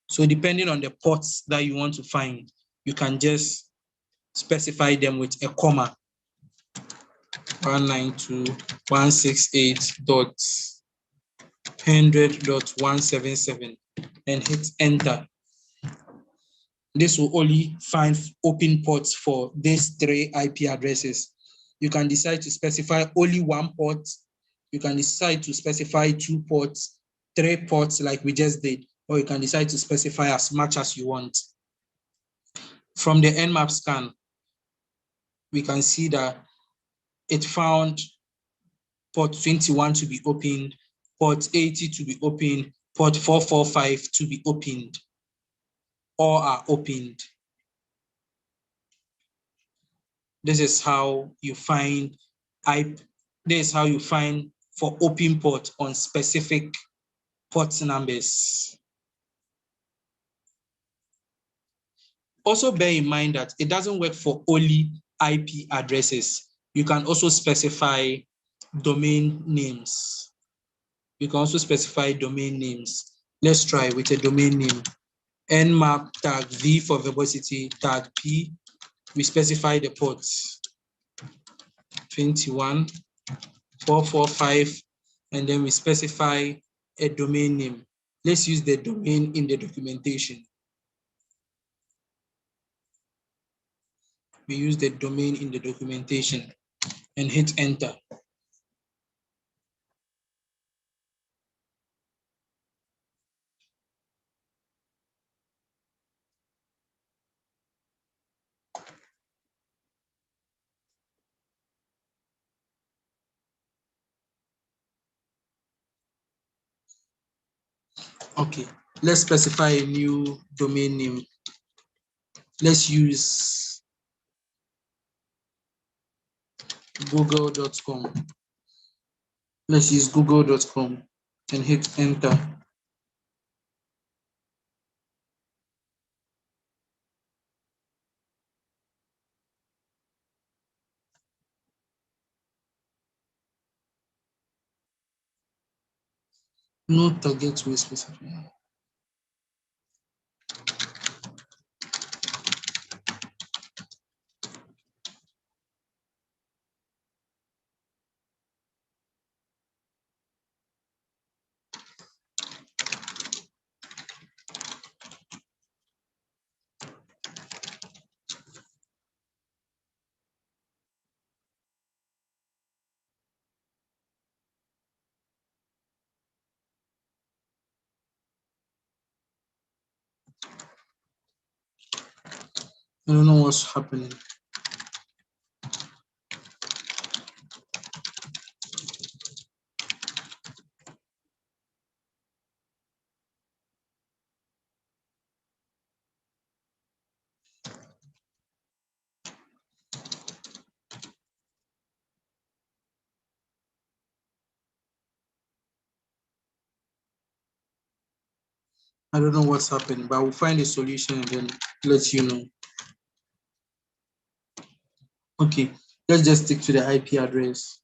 So depending on the ports that you want to find, you can just specify them with a comma. 192.168.100.177 and hit enter. This will only find open ports for these 3 IP addresses. You can decide to specify only 1 port. You can decide to specify 2 ports, 3 ports like we just did, or you can decide to specify as much as you want. From the Nmap scan, we can see that it found port 21 to be opened, port 80 to be opened, port 445 to be opened. All are opened. This is how you find for open port on specific port numbers. Also bear in mind that it doesn't work for only IP addresses. You can also specify domain names. You can also specify domain names. Let's try with a domain name. Nmap tag V for verbosity, tag P. We specify the ports 21, 445, and then we specify a domain name. Let's use the domain in the documentation. We use the domain in the documentation and hit enter. Okay, let's specify a new domain name. Let's use google.com. Let's use google.com and hit enter. No target way specific. I don't know what's happening. I don't know what's happening, but we'll find a solution and then let you know. Okay, let's just stick to the IP address.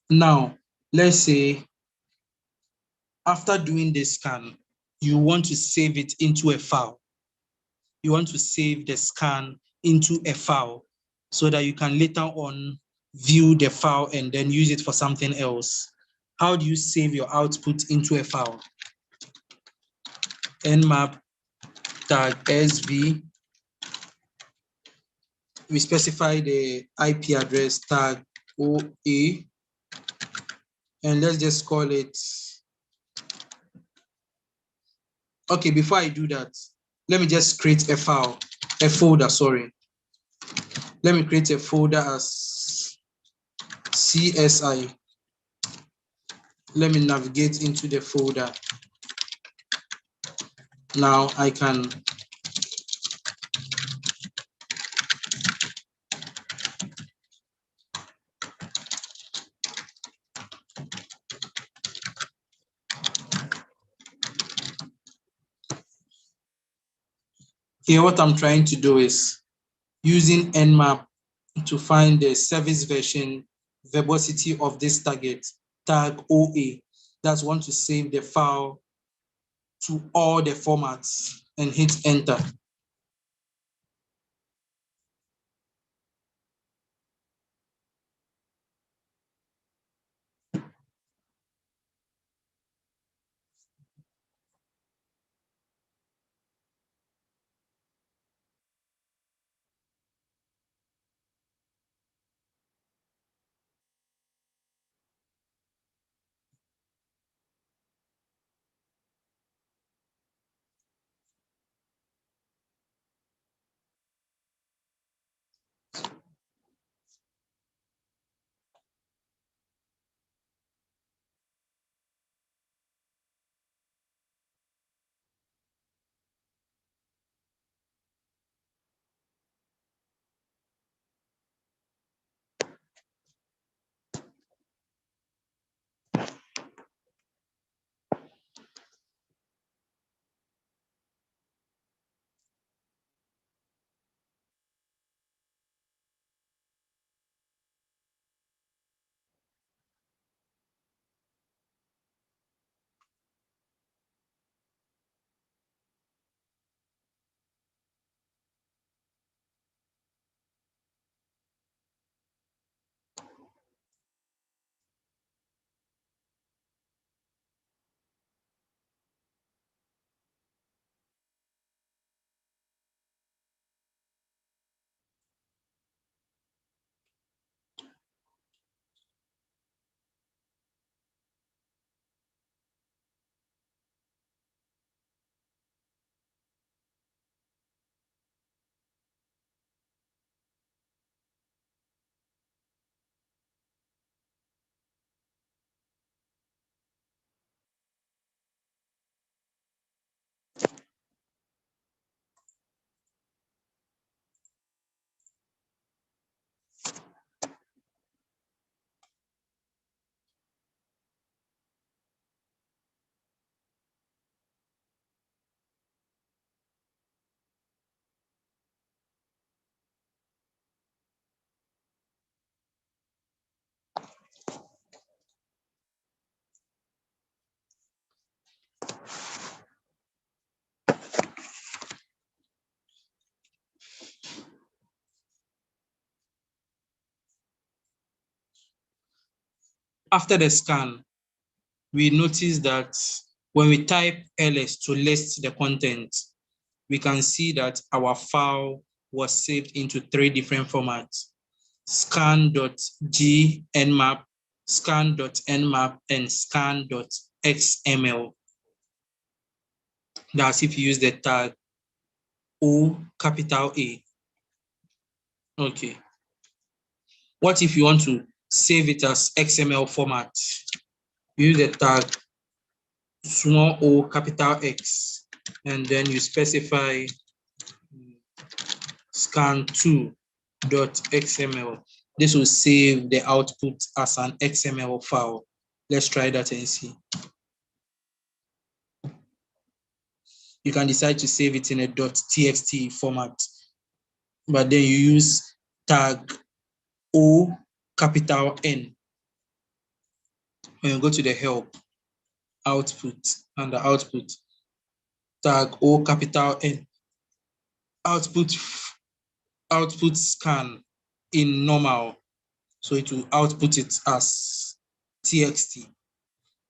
Now, let's say after doing the scan, you want to save it into a file. You want to save the scan into a file so that you can later on view the file and then use it for something else. How do you save your output into a file? Nmap tag sv. We specify the IP address tag OA, and let's just call it. Okay, before I do that, let me just create a file, a folder, sorry. Let me create a folder as CSI. Let me navigate into the folder. Now I can here what I'm trying to do is using Nmap to find the service version verbosity of this target, tag OA. That's want to save the file to all the formats and hit enter. After the scan, we notice that when we type ls to list the content, we can see that our file was saved into 3 different formats: scan.gnmap, scan.nmap, and scan.xml. That's if you use the tag O capital A. Okay. What if you want to save it as XML format? Use the tag small o capital X, and then you specify scan2.xml. This will save the output as an XML file. Let's try that and see. You can decide to save it in a .txt format, but then you use tag O capital N. When you go to the help, output, under output, tag O capital N, output scan in normal. So it will output it as txt.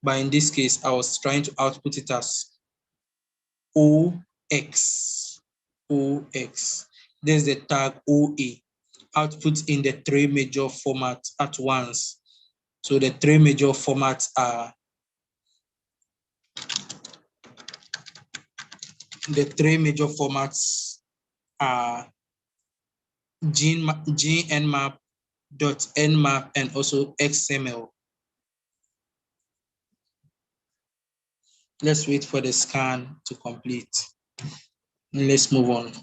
But in this case, I was trying to output it as OX. There's the tag OA, output in the 3 major formats at once. So the 3 major formats are gnmap, .nmap, and also XML. Let's wait for the scan to complete. Let's move on.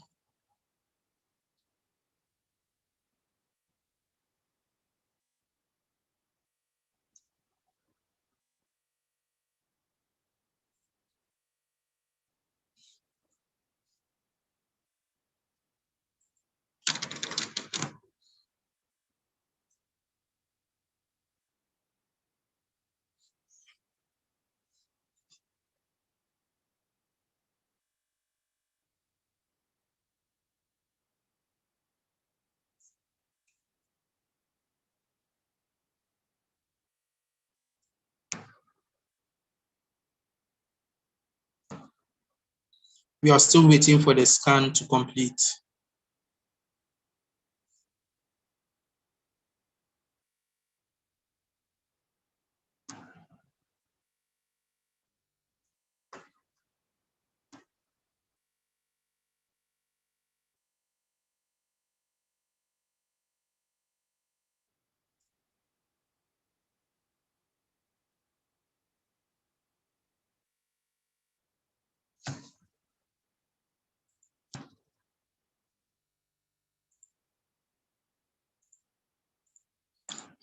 We are still waiting for the scan to complete.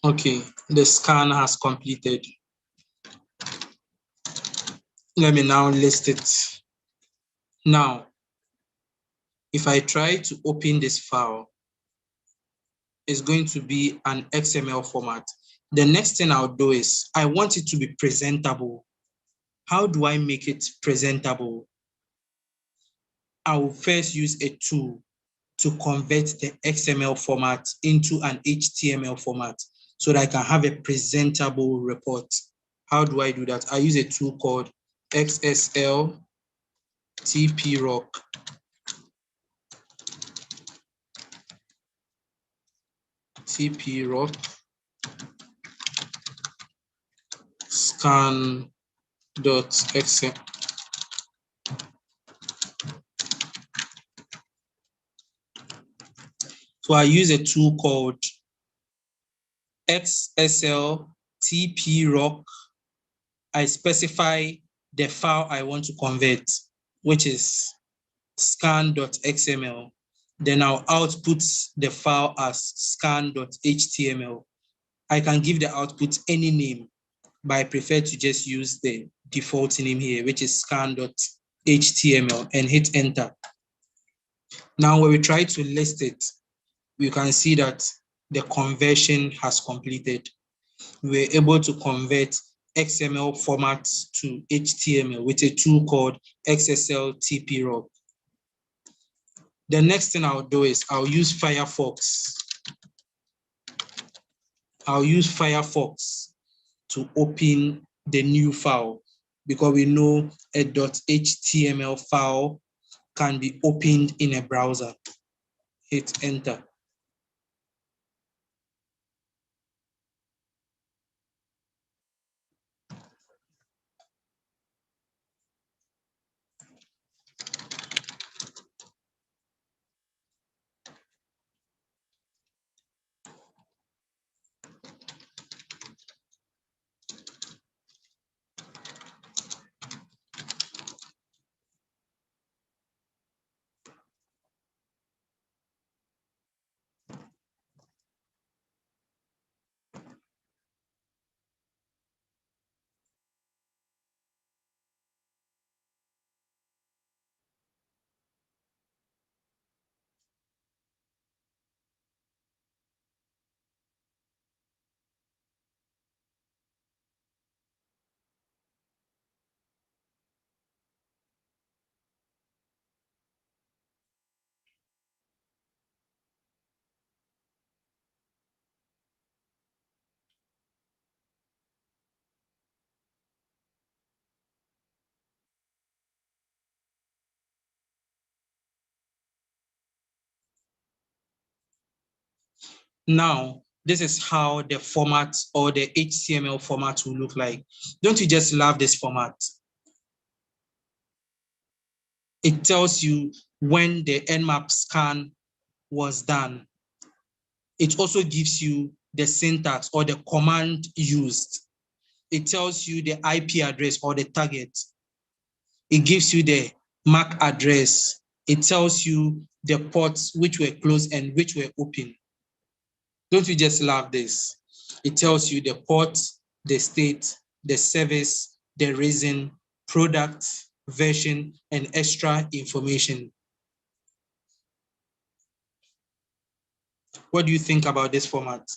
Okay, the scan has completed. Let me now list it. Now, if I try to open this file, it's going to be an XML format. The next thing I'll do is I want it to be presentable. How do I make it presentable? I will first use a tool to convert the XML format into an HTML format so that I can have a presentable report. How do I do that? I use a tool called XSL TPRock. scan.xml. So I use a tool called XSL TPRock. I specify the file I want to convert, which is scan.xml. Then I'll output the file as scan.html. I can give the output any name, but I prefer to just use the default name here, which is scan.html, and hit enter. Now, when we try to list it, we can see that the conversion has completed. We were able to convert XML formats to HTML with a tool called XSL TPRock. The next thing I'll do is I'll use Firefox. to open the new file, because we know a .html file can be opened in a browser. Hit enter. Now, this is how the format or the HTML format will look like. Don't you just love this format? It tells you when the Nmap scan was done. It also gives you the syntax or the command used. It tells you the IP address or the target. It gives you the MAC address. It tells you the ports which were closed and which were open. Don't you just love this? It tells you the port, the state, the service, the reason, product, version, and extra information. What do you think about this format?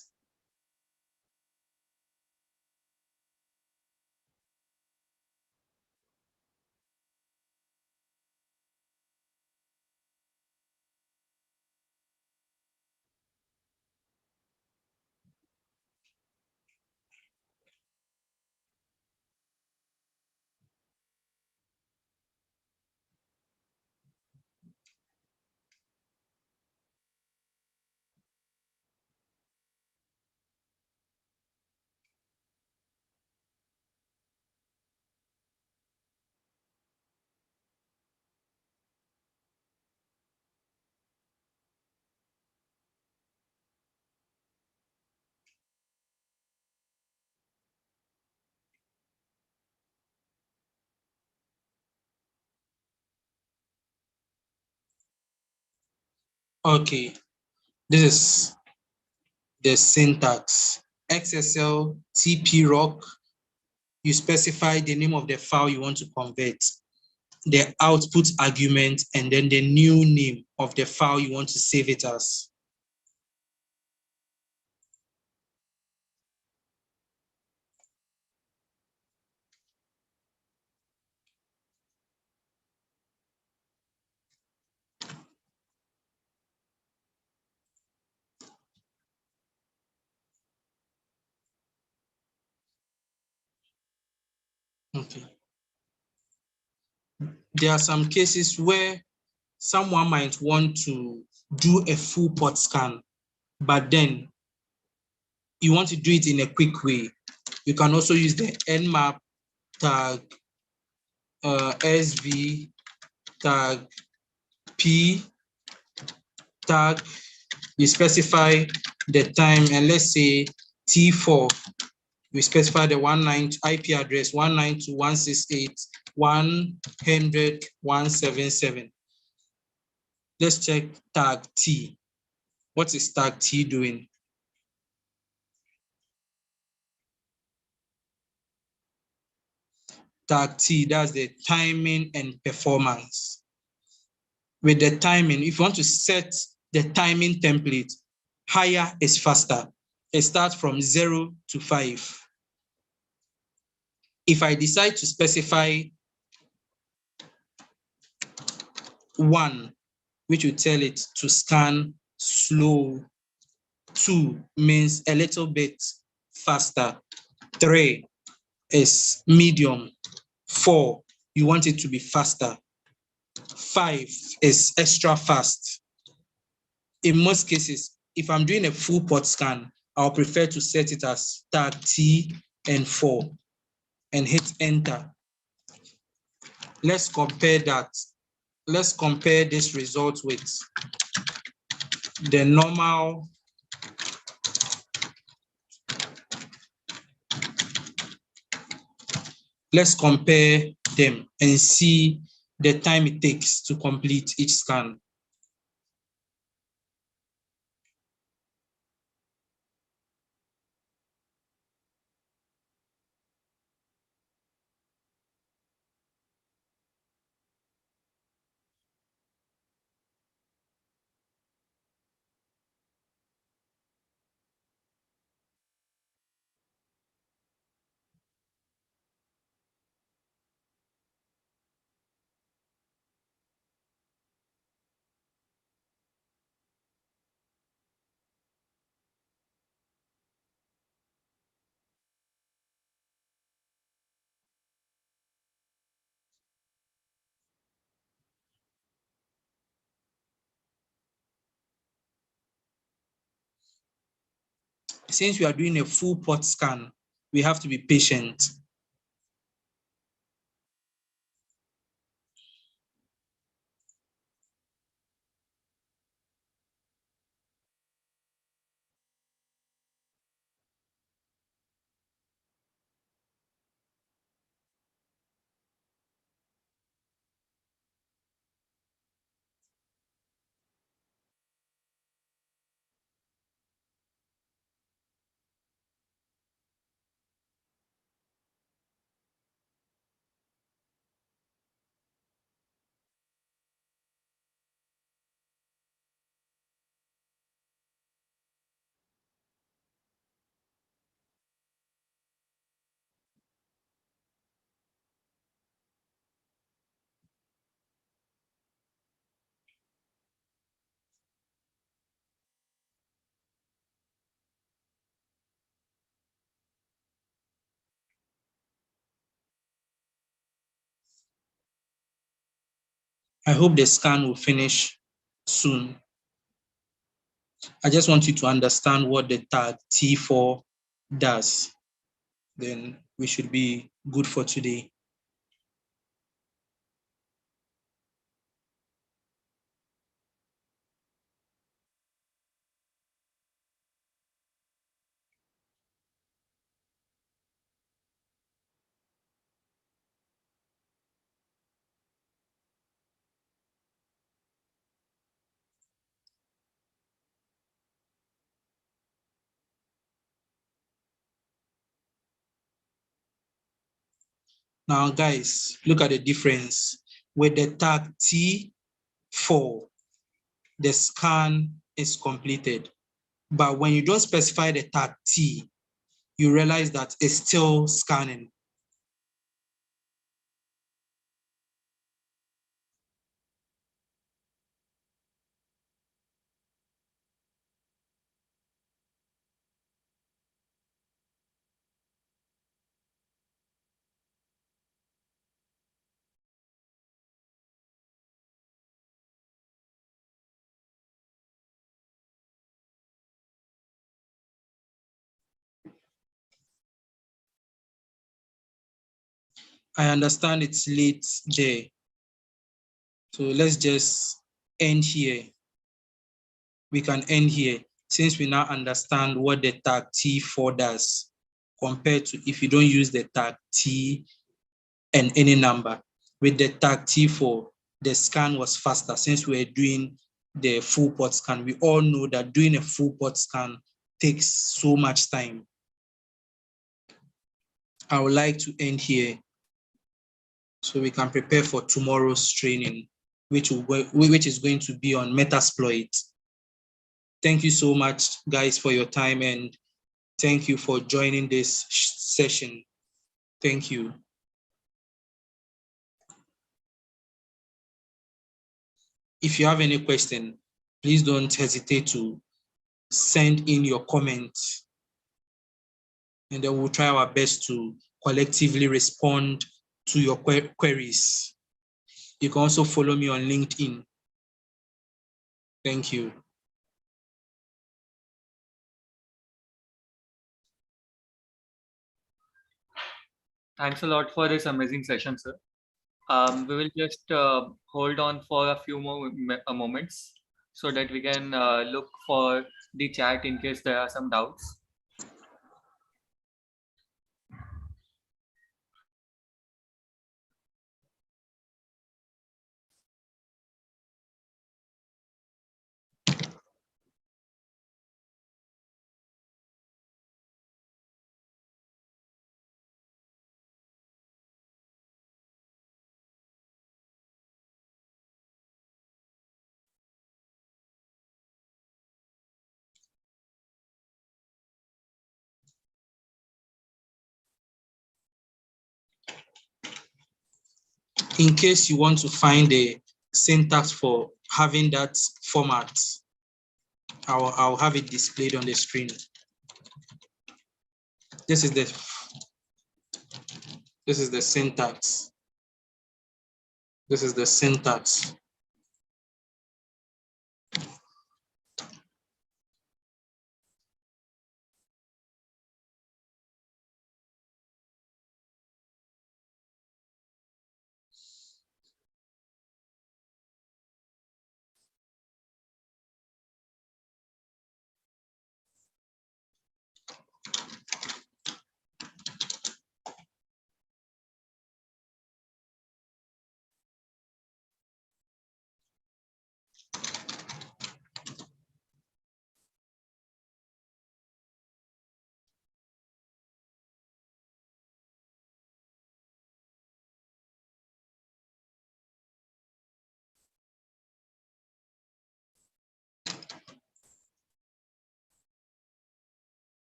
Okay, this is the syntax. XSL TP-rock, you specify the name of the file you want to convert, the output argument, and then the new name of the file you want to save it as. Okay. There are some cases where someone might want to do a full port scan, but then you want to do it in a quick way. You can also use the nmap tag, sv tag, p tag. You specify the time, and let's say T4. We specify the 19 IP address 192.168.100.177. Let's check tag T. What is tag T doing? Tag T, that's the timing and performance. With the timing, if you want to set the timing template, higher is faster. It starts from 0 to 5. If I decide to specify 1, which will tell it to scan slow, 2 means a little bit faster, 3 is medium. 4, you want it to be faster. 5 is extra fast. In most cases, if I'm doing a full port scan, I'll prefer to set it as tag T and 4 and hit enter. Let's compare that. Let's compare this result with the normal let's compare them and see the time it takes to complete each scan. Since we are doing a full port scan, we have to be patient. I hope the scan will finish soon. I just want you to understand what the tag T4 does. Then we should be good for today. Now, guys, look at the difference. With the tag T4, the scan is completed. But when you don't specify the tag T, you realize that it's still scanning. I understand it's late there. So let's just end here. We can end here since we now understand what the tag T4 does compared to if you don't use the tag T and any number. With the tag T4, the scan was faster since we're doing the full port scan. We all know that doing a full port scan takes so much time. I would like to end here so we can prepare for tomorrow's training, which is going to be on Metasploit. Thank you so much, guys, for your time, and thank you for joining this session. Thank you. If you have any question, please don't hesitate to send in your comments. and then we'll try our best to collectively respond to your queries. You can also follow me on LinkedIn. Thank you. Thanks a lot for this amazing session, sir. We will just hold on for a few more moments so that we can look for the chat in case there are some doubts. In case you want to find a syntax for having that format, I'll have it displayed on the screen. This is the syntax. This is the syntax.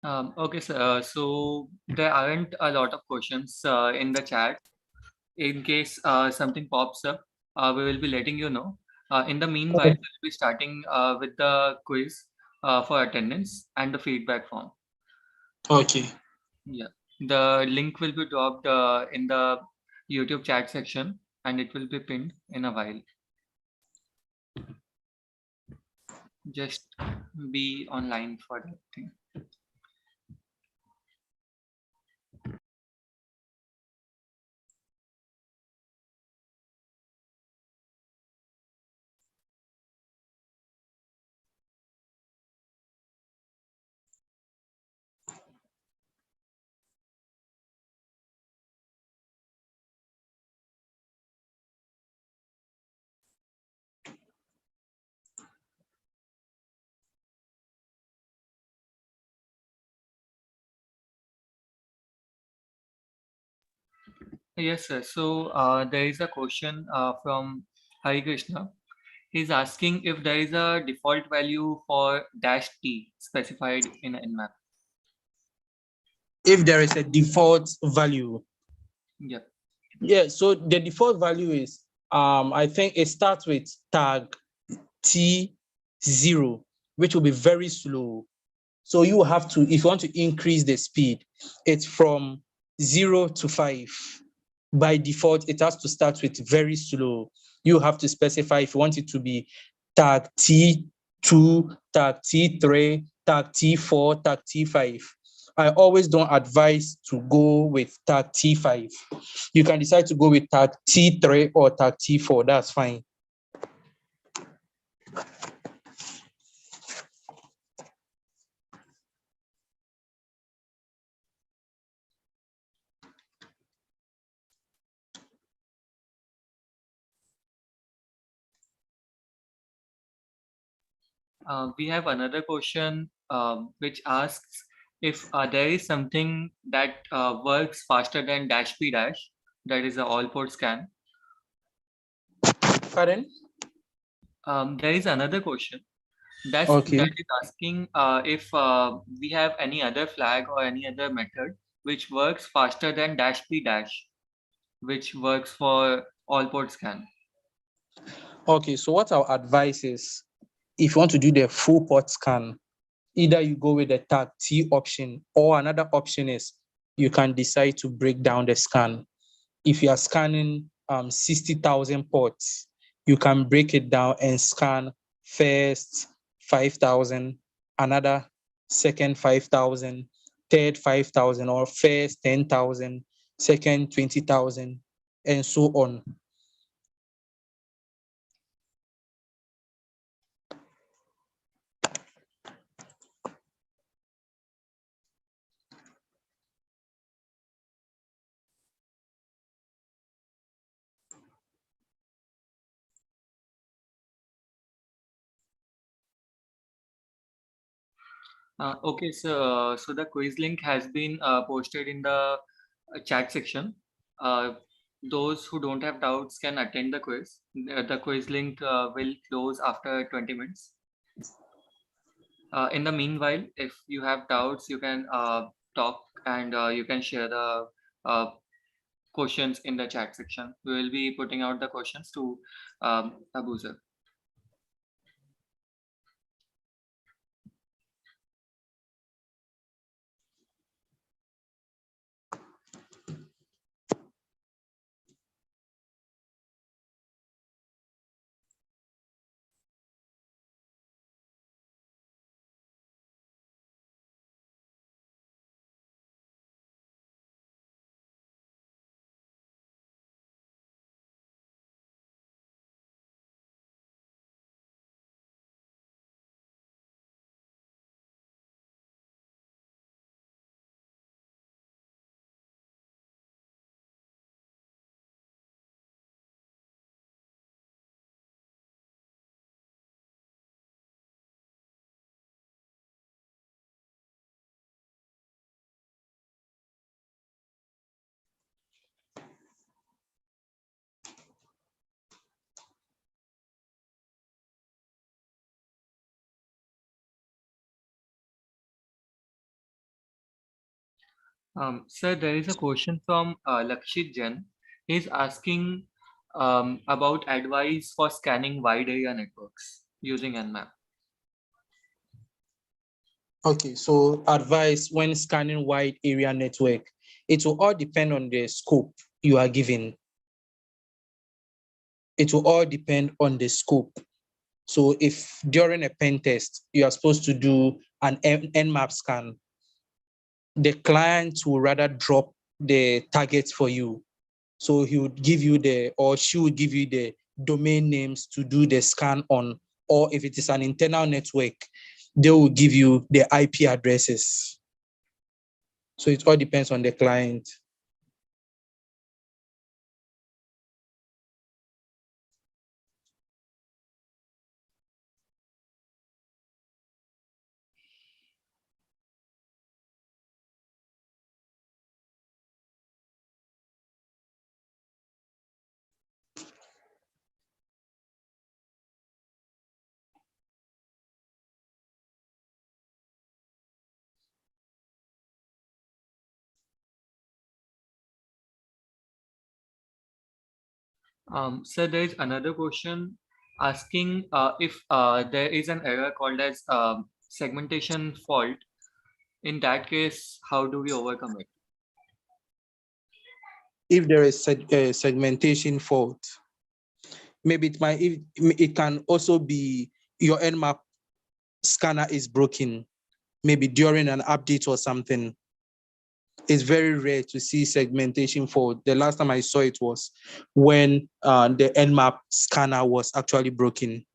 Okay, sir. So there aren't a lot of questions in the chat. In case something pops up, we will be letting you know. In the meanwhile, we'll be starting with the quiz for attendance and the feedback form. Okay. Yeah, the link will be dropped in the YouTube chat section, and it will be pinned in a while. Just be online for that thing. Yes, sir. So there is a question from Hari Krishna. He's asking if there is a default value for dash T specified in Nmap. If there is a default value. Yeah. Yeah, so the default value is, I think it starts with tag T0, which will be very slow. So you have to, if you want to increase the speed, it's from 0 to 5. By default, it has to start with very slow. You have to specify if you want it to be tag T2, tag T3, tag T4, tag T5. I always don't advise to go with tag T5. You can decide to go with tag T3 or tag T4. That's fine. We have another question which asks if there is something that works faster than dash P dash, that is a all port scan. Pardon? There is another question that is asking if we have any other flag or any other method which works faster than dash P dash, which works for all port scan. Okay, so what our advice is, if you want to do the full port scan, either you go with the tag T option, or another option is you can decide to break down the scan. If you are scanning 60,000 ports, you can break it down and scan first 5,000, another second 5,000, third 5,000, or first 10,000, second 20,000, and so on. Okay, so the quiz link has been posted in the chat section. Those who don't have doubts can attend the quiz. The quiz link will close after 20 minutes. In the meanwhile, if you have doubts, you can talk and you can share the questions in the chat section. We will be putting out the questions to Abu sir. Sir, there is a question from Lakshit Jain. He's asking about advice for scanning wide area networks using Nmap. Okay, so advice when scanning wide area network, it will all depend on the scope you are given. It will all depend on the scope. So if during a pen test, you are supposed to do an Nmap scan, the client will rather drop the targets for you. So he would give you or she would give you the domain names to do the scan on, or if it is an internal network, they will give you the IP addresses. So it all depends on the client. Sir, there is another question asking if there is an error called as segmentation fault. In that case, how do we overcome it? If there is a segmentation fault, maybe it can also be your Nmap scanner is broken, maybe during an update or something. It's very rare to see segmentation fault. The last time I saw it was when the Nmap scanner was actually broken.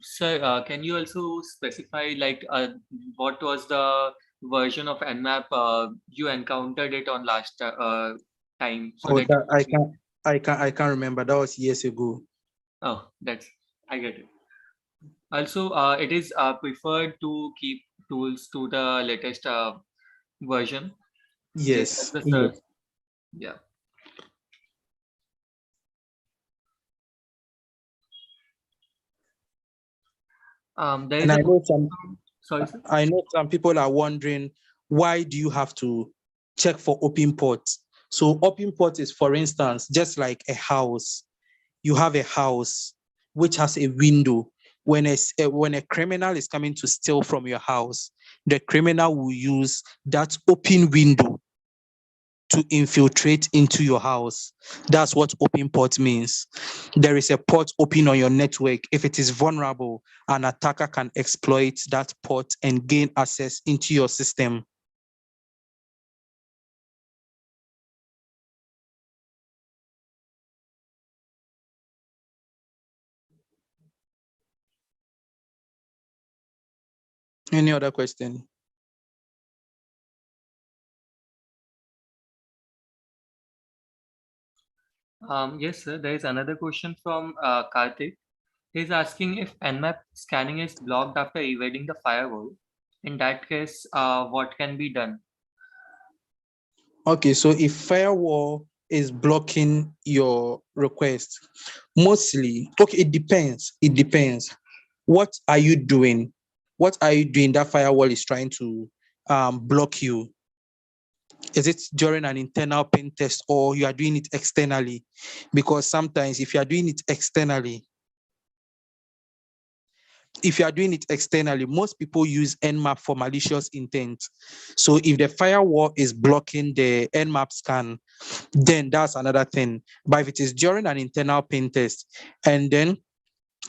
Sir, can you also specify like what was the version of Nmap you encountered it on last time so Oh, that that I can't remember. That was years ago. oh, I get it. Also, it is preferred to keep tools to the latest version, just as Yes. the Yes. search. Yeah. There And is a I know question from, sorry, sir. I know some people are wondering, why do you have to check for open ports? So open port is, for instance, just like a house. You have a house which has a window. When a criminal is coming to steal from your house, the criminal will use that open window to infiltrate into your house. That's what open port means. There is a port open on your network. If it is vulnerable, an attacker can exploit that port and gain access into your system. Any other question? Yes, sir. There is another question from Karthik. He's asking if Nmap scanning is blocked after evading the firewall. In that case, what can be done? Okay, so if firewall is blocking your request, mostly, okay, it depends. It depends. What are you doing? What are you doing that firewall is trying to block you? Is it during an internal pen test or you are doing it externally? Because sometimes if you are doing it externally, most people use Nmap for malicious intent. So if the firewall is blocking the Nmap scan, then that's another thing. But if it is during an internal pen test and then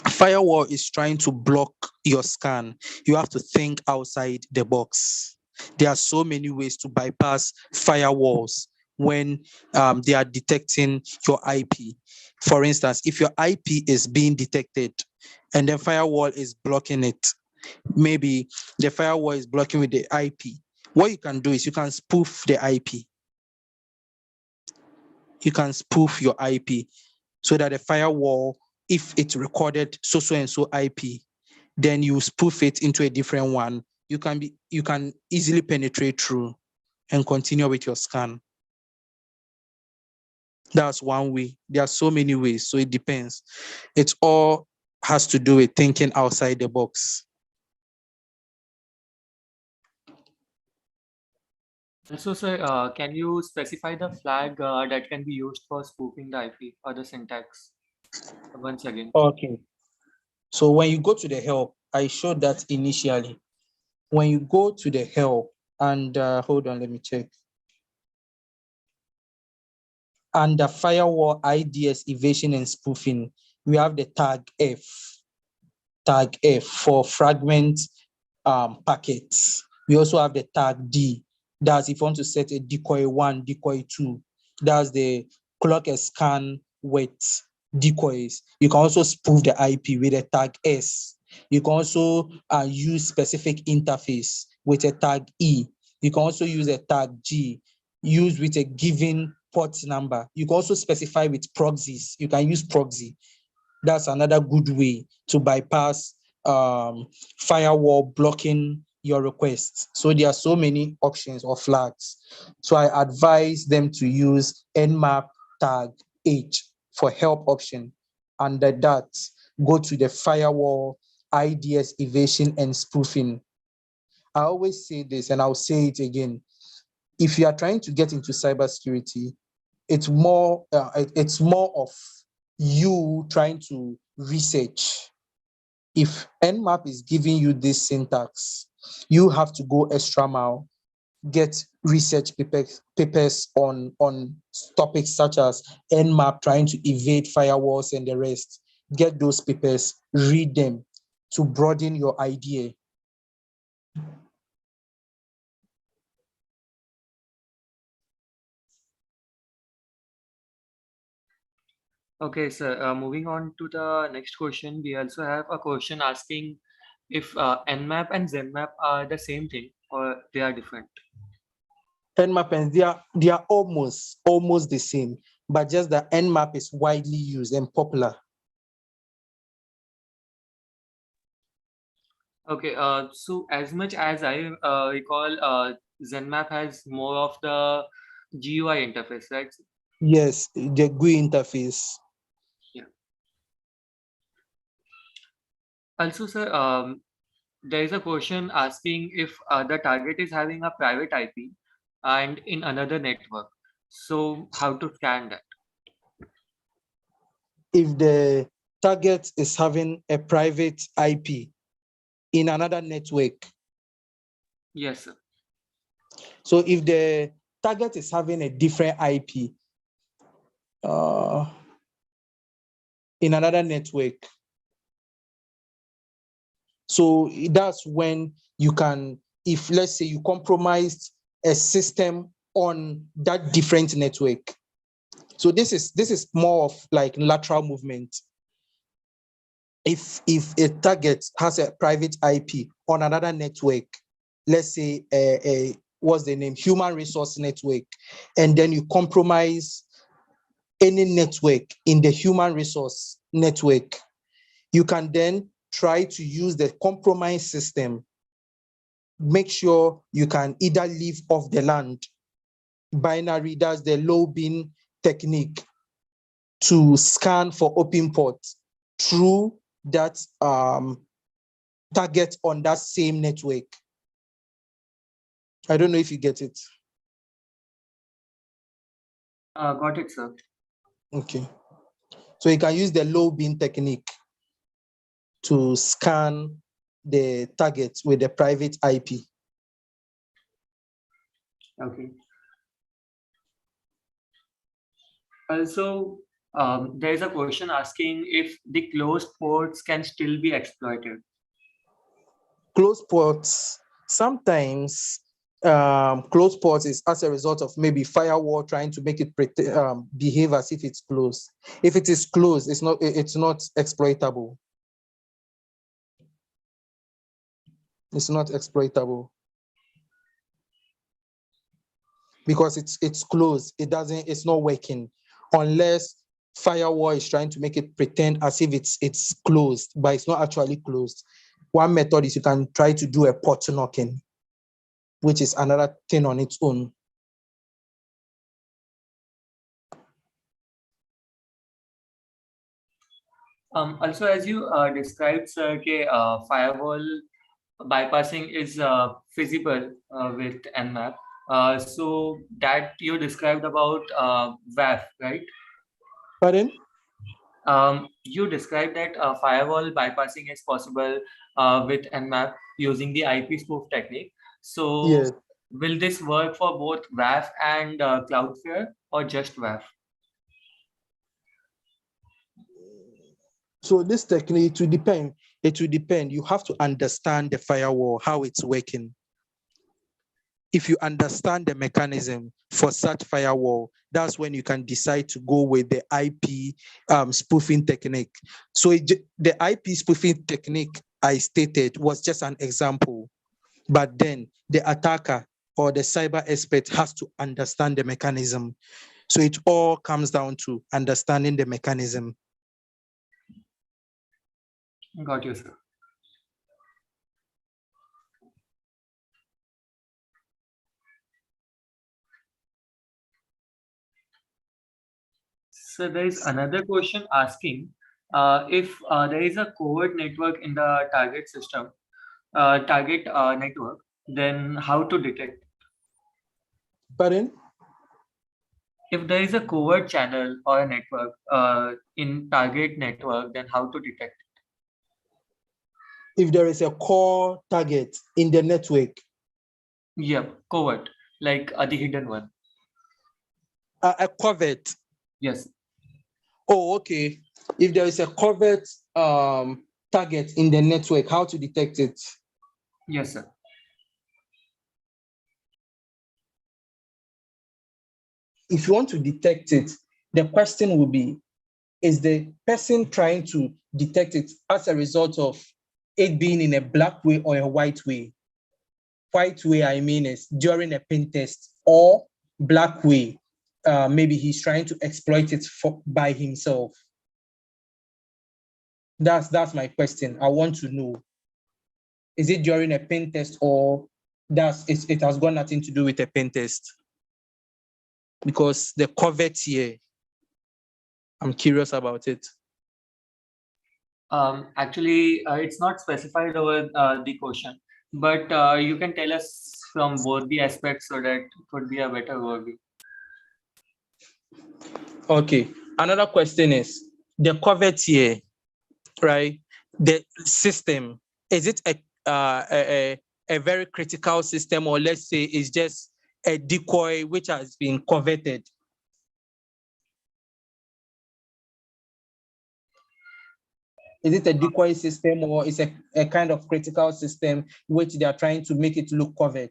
firewall is trying to block your scan, you have to think outside the box. There are so many ways to bypass firewalls when they are detecting your IP. For instance, if your IP is being detected and then firewall is blocking it, maybe the firewall is blocking with the IP. What you can do is you can spoof the IP. You can spoof your IP so that the firewall, if it's recorded so and so IP, then you spoof it into a different one. You can easily penetrate through and continue with your scan. That's one way. There are so many ways, so it depends. It all has to do with thinking outside the box. Also, sir, can you specify the flag that can be used for spoofing the IP or the syntax once again? Okay. So when you go to the help, I showed that initially. When you go to the help and hold on, let me check. Under firewall IDS evasion and spoofing, we have the tag F for fragment packets. We also have the tag D. That's if you want to set a decoy 1, decoy 2. That's the clock and scan with decoys. You can also spoof the IP with a tag S. You can also use specific interface with a tag E. You can also use a tag G, used with a given port number. You can also specify with proxies. You can use proxy. That's another good way to bypass firewall blocking your requests. So there are so many options or flags. So I advise them to use Nmap tag H for help option. Under that, go to the firewall IDS evasion and spoofing. I always say this and I'll say it again. If you are trying to get into cybersecurity, it's more of you trying to research. If Nmap is giving you this syntax, you have to go extra mile, get research papers on topics such as Nmap trying to evade firewalls and the rest. Get those papers, read them to broaden your idea. Okay, sir. Moving on to the next question, we also have a question asking if Nmap and Zenmap are the same thing or they are different. Nmap and they are almost the same, but just the Nmap is widely used and popular. Okay, so as much as I recall, Zenmap has more of the GUI interface, right? Yes, the GUI interface. Yeah. Also, sir, there is a question asking if the target is having a private IP and in another network. So how to scan that? If the target is having a private IP in another network. Yes, sir. So if the target is having a different IP in another network, so that's when you can, if let's say you compromised a system on that different network. So this is more of like lateral movement. If a target has a private IP on another network, let's say what's the name, human resource network, and then you compromise any network in the human resource network, you can then try to use the compromise system. Make sure you can either leave off the land, binary, that's the low bin technique, to scan for open ports through that target on that same network. I don't know if you get it. Got it, sir. Okay. So you can use the low bin technique to scan the target with the private IP. Okay. Also, there is a question asking if the closed ports can still be exploited. Closed ports, sometimes closed ports is as a result of maybe firewall trying to make it behave as if it's closed. If it is closed, it's not exploitable. It's not exploitable because it's closed. It's not working unless firewall is trying to make it pretend as if it's closed, but it's not actually closed. One method is you can try to do a port knocking, which is another thing on its own. Also, as you described, sir, okay, firewall bypassing is feasible with Nmap. So that you described about WAF, right? Pardon? You described that firewall bypassing is possible with Nmap using the IP spoof technique. So Yes. will this work for both WAF and Cloudflare or just WAF? So this technique, it will depend. It will depend. You have to understand the firewall, how it's working. If you understand the mechanism for such firewall, that's when you can decide to go with the IP spoofing technique. So the IP spoofing technique I stated was just an example, but then the attacker or the cyber expert has to understand the mechanism. So it all comes down to understanding the mechanism. Got you, sir. So there is another question asking if there is a covert network in the target system, target network, then how to detect? Pardon? If there is a covert channel or a network in target network, then how to detect? If there is a core target in the network, Yep, covert, like the hidden one. a covert. Yes. Oh, okay. If there is a covert target in the network, how to detect it? Yes, sir. If you want to detect it, the question will be, is the person trying to detect it as a result of it being in a black way or a white way? White way, I mean, is during a pen test, or black way, maybe he's trying to exploit it by himself. That's my question. I want to know, is it during a pen test, or it has got nothing to do with a pen test? Because the covert here, I'm curious about it. Actually, it's not specified over the question, but you can tell us from both the aspects so that it could be a better overview. Okay. Another question is the covert here, right? The system, is it a very critical system, or let's say it's just a decoy which has been coveted? Is it a decoy system, or is a kind of critical system which they are trying to make it look covert?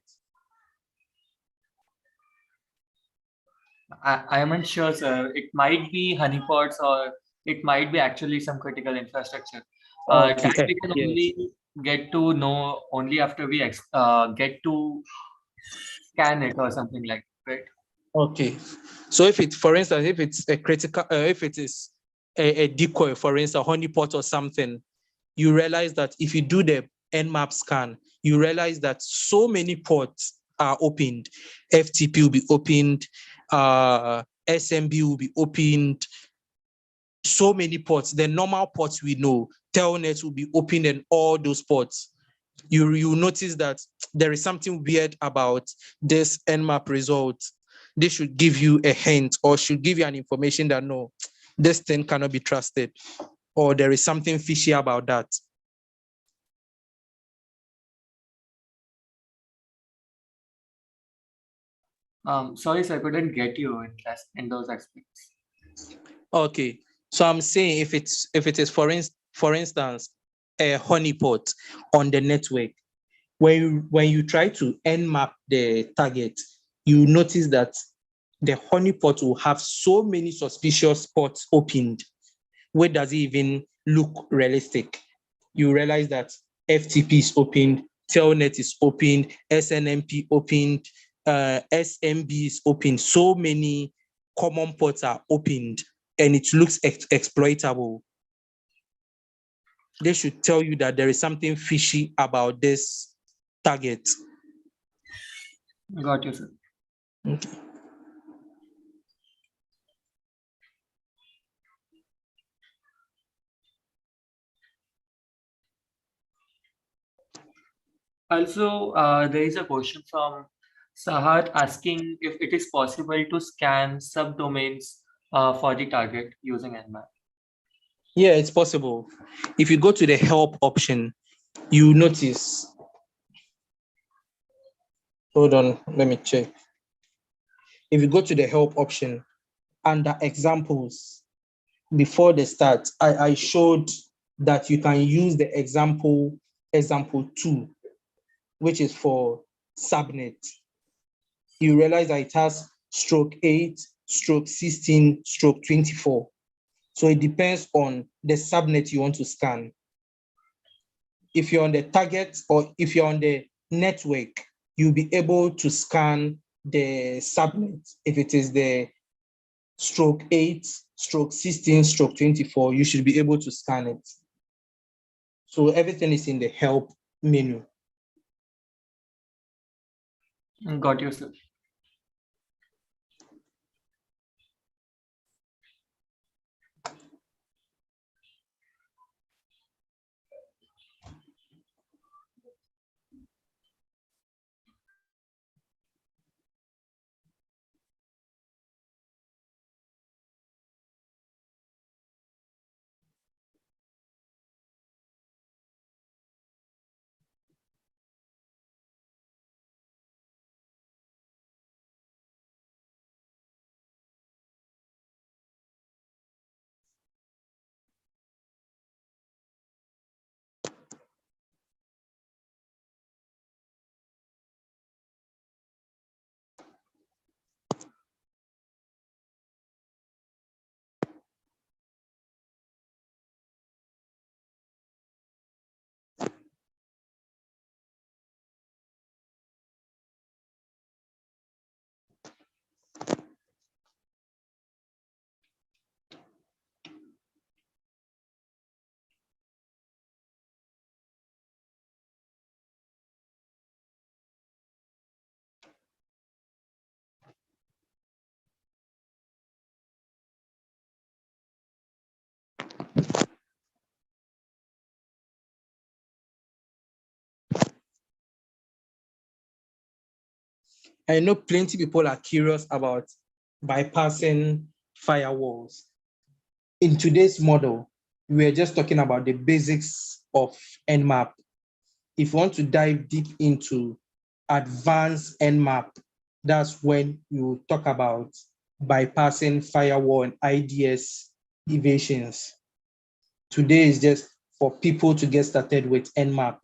I am unsure, sir. It might be honeypots or it might be actually some critical infrastructure. Okay. That we can Yes. only get to know only after we get to scan it or something like that, right? Okay. So if it, for instance, if it's a critical, if it is a decoy, for instance, a honeypot or something, you realize that if you do the Nmap scan, you realize that so many ports are opened. FTP will be opened, SMB will be opened, so many ports. The normal ports we know, Telnet will be opened, and all those ports. You notice that there is something weird about this Nmap result. This should give you a hint, or should give you an information that no, this thing cannot be trusted, or there is something fishy about that. Sorry, sir, I couldn't get you in those aspects. Okay, so I'm saying if it is for instance a honeypot on the network, when you try to Nmap the target, you notice that the honeypot will have so many suspicious ports opened. Where does it even look realistic? You realize that FTP is opened, Telnet is opened, SNMP opened, SMB is opened. So many common ports are opened, and it looks exploitable. They should tell you that there is something fishy about this target. Got you, sir. Okay. Also, there is a question from Sahar asking if it is possible to scan subdomains for the target using Nmap. Yeah, it's possible. If you go to the help option, you notice. Hold on, let me check. If you go to the help option, under examples, before the start, I showed that you can use the example 2, which is for subnet. You realize that it has stroke 8, stroke 16, stroke 24. So it depends on the subnet you want to scan. If you're on the target or if you're on the network, you'll be able to scan the subnet. If it is the stroke 8, stroke 16, stroke 24, you should be able to scan it. So everything is in the help menu. Got you, sir. I know plenty of people are curious about bypassing firewalls. In today's model, we're just talking about the basics of Nmap. If you want to dive deep into advanced Nmap, that's when you talk about bypassing firewall and IDS evasions. Today is just for people to get started with Nmap.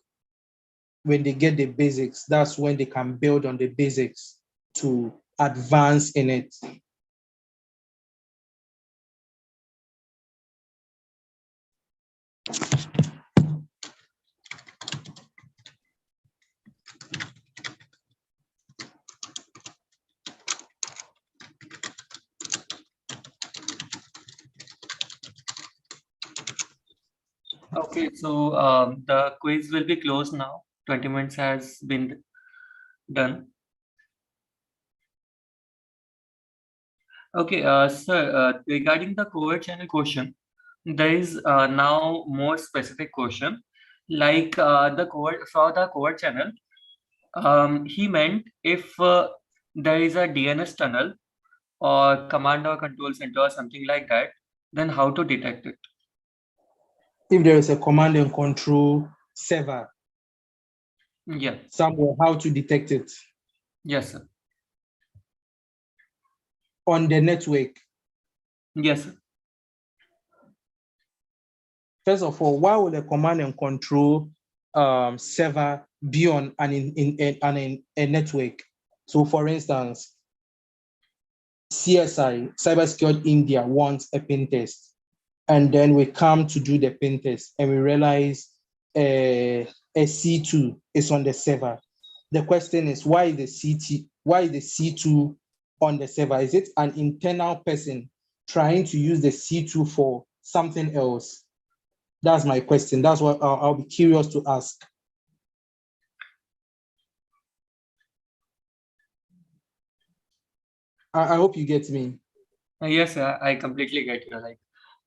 When they get the basics, that's when they can build on the basics to advance in it. Okay, so the quiz will be closed now. 20 minutes has been done. Okay, sir, regarding the covert channel question, there is now more specific question. Like the covert for the covert channel, he meant if there is a DNS tunnel or command or control center or something like that, then how to detect it? If there is a command and control server Yeah, somewhere, how to detect it yes, sir. on the network? Yes, sir. First of all, why would a command and control server be on a network? So for instance, CSI, Cybersecurity India, wants a pen test. And then we come to do the pen test and we realize a C2 is on the server. The question is, why the C2 on the server? Is it an internal person trying to use the C2 for something else? That's my question. That's what I'll be curious to ask. I hope you get me. Yes, sir, I completely get you. Like,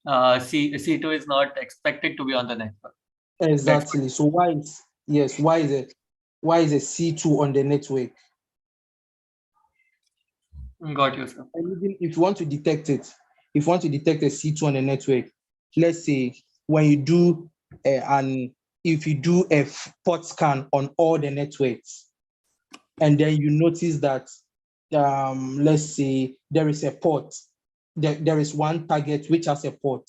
C2 is not expected to be on the network. Exactly. So why is a C2 on the network? Got you, sir. And even if you want to detect it, if you want to detect a C2 on the network, let's say when you do if you do a port scan on all the networks, and then you notice that let's say there is a port, there is one target which has a port,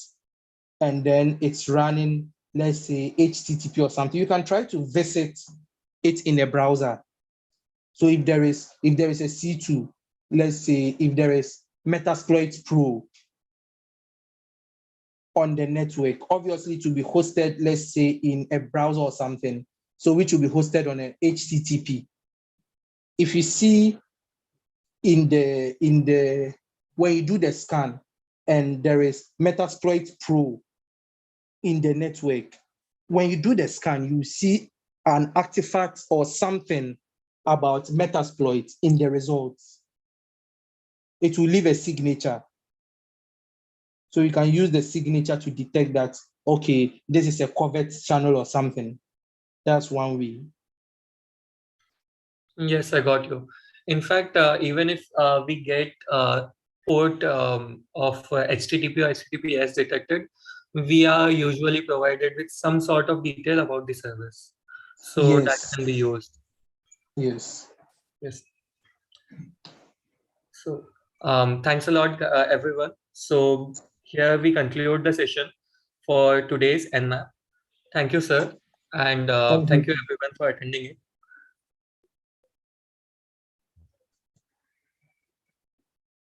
and then it's running, let's say HTTP or something, you can try to visit it in a browser. So if there is a C2, let's say if there is Metasploit Pro on the network, obviously to be hosted, let's say in a browser or something, so which will be hosted on an HTTP. If you see in the when you do the scan and there is Metasploit Pro in the network, when you do the scan, you see an artifact or something about Metasploit in the results. It will leave a signature. So you can use the signature to detect that, okay, this is a covert channel or something. That's one way. Yes, I got you. In fact, even if we get port of HTTP or HTTPS detected, we are usually provided with some sort of detail about the service. So that Yes. can be used. Yes. Yes. So thanks a lot, everyone. So here we conclude the session for today's Nmap. Thank you, sir. And Thank thank you. you everyone for attending it.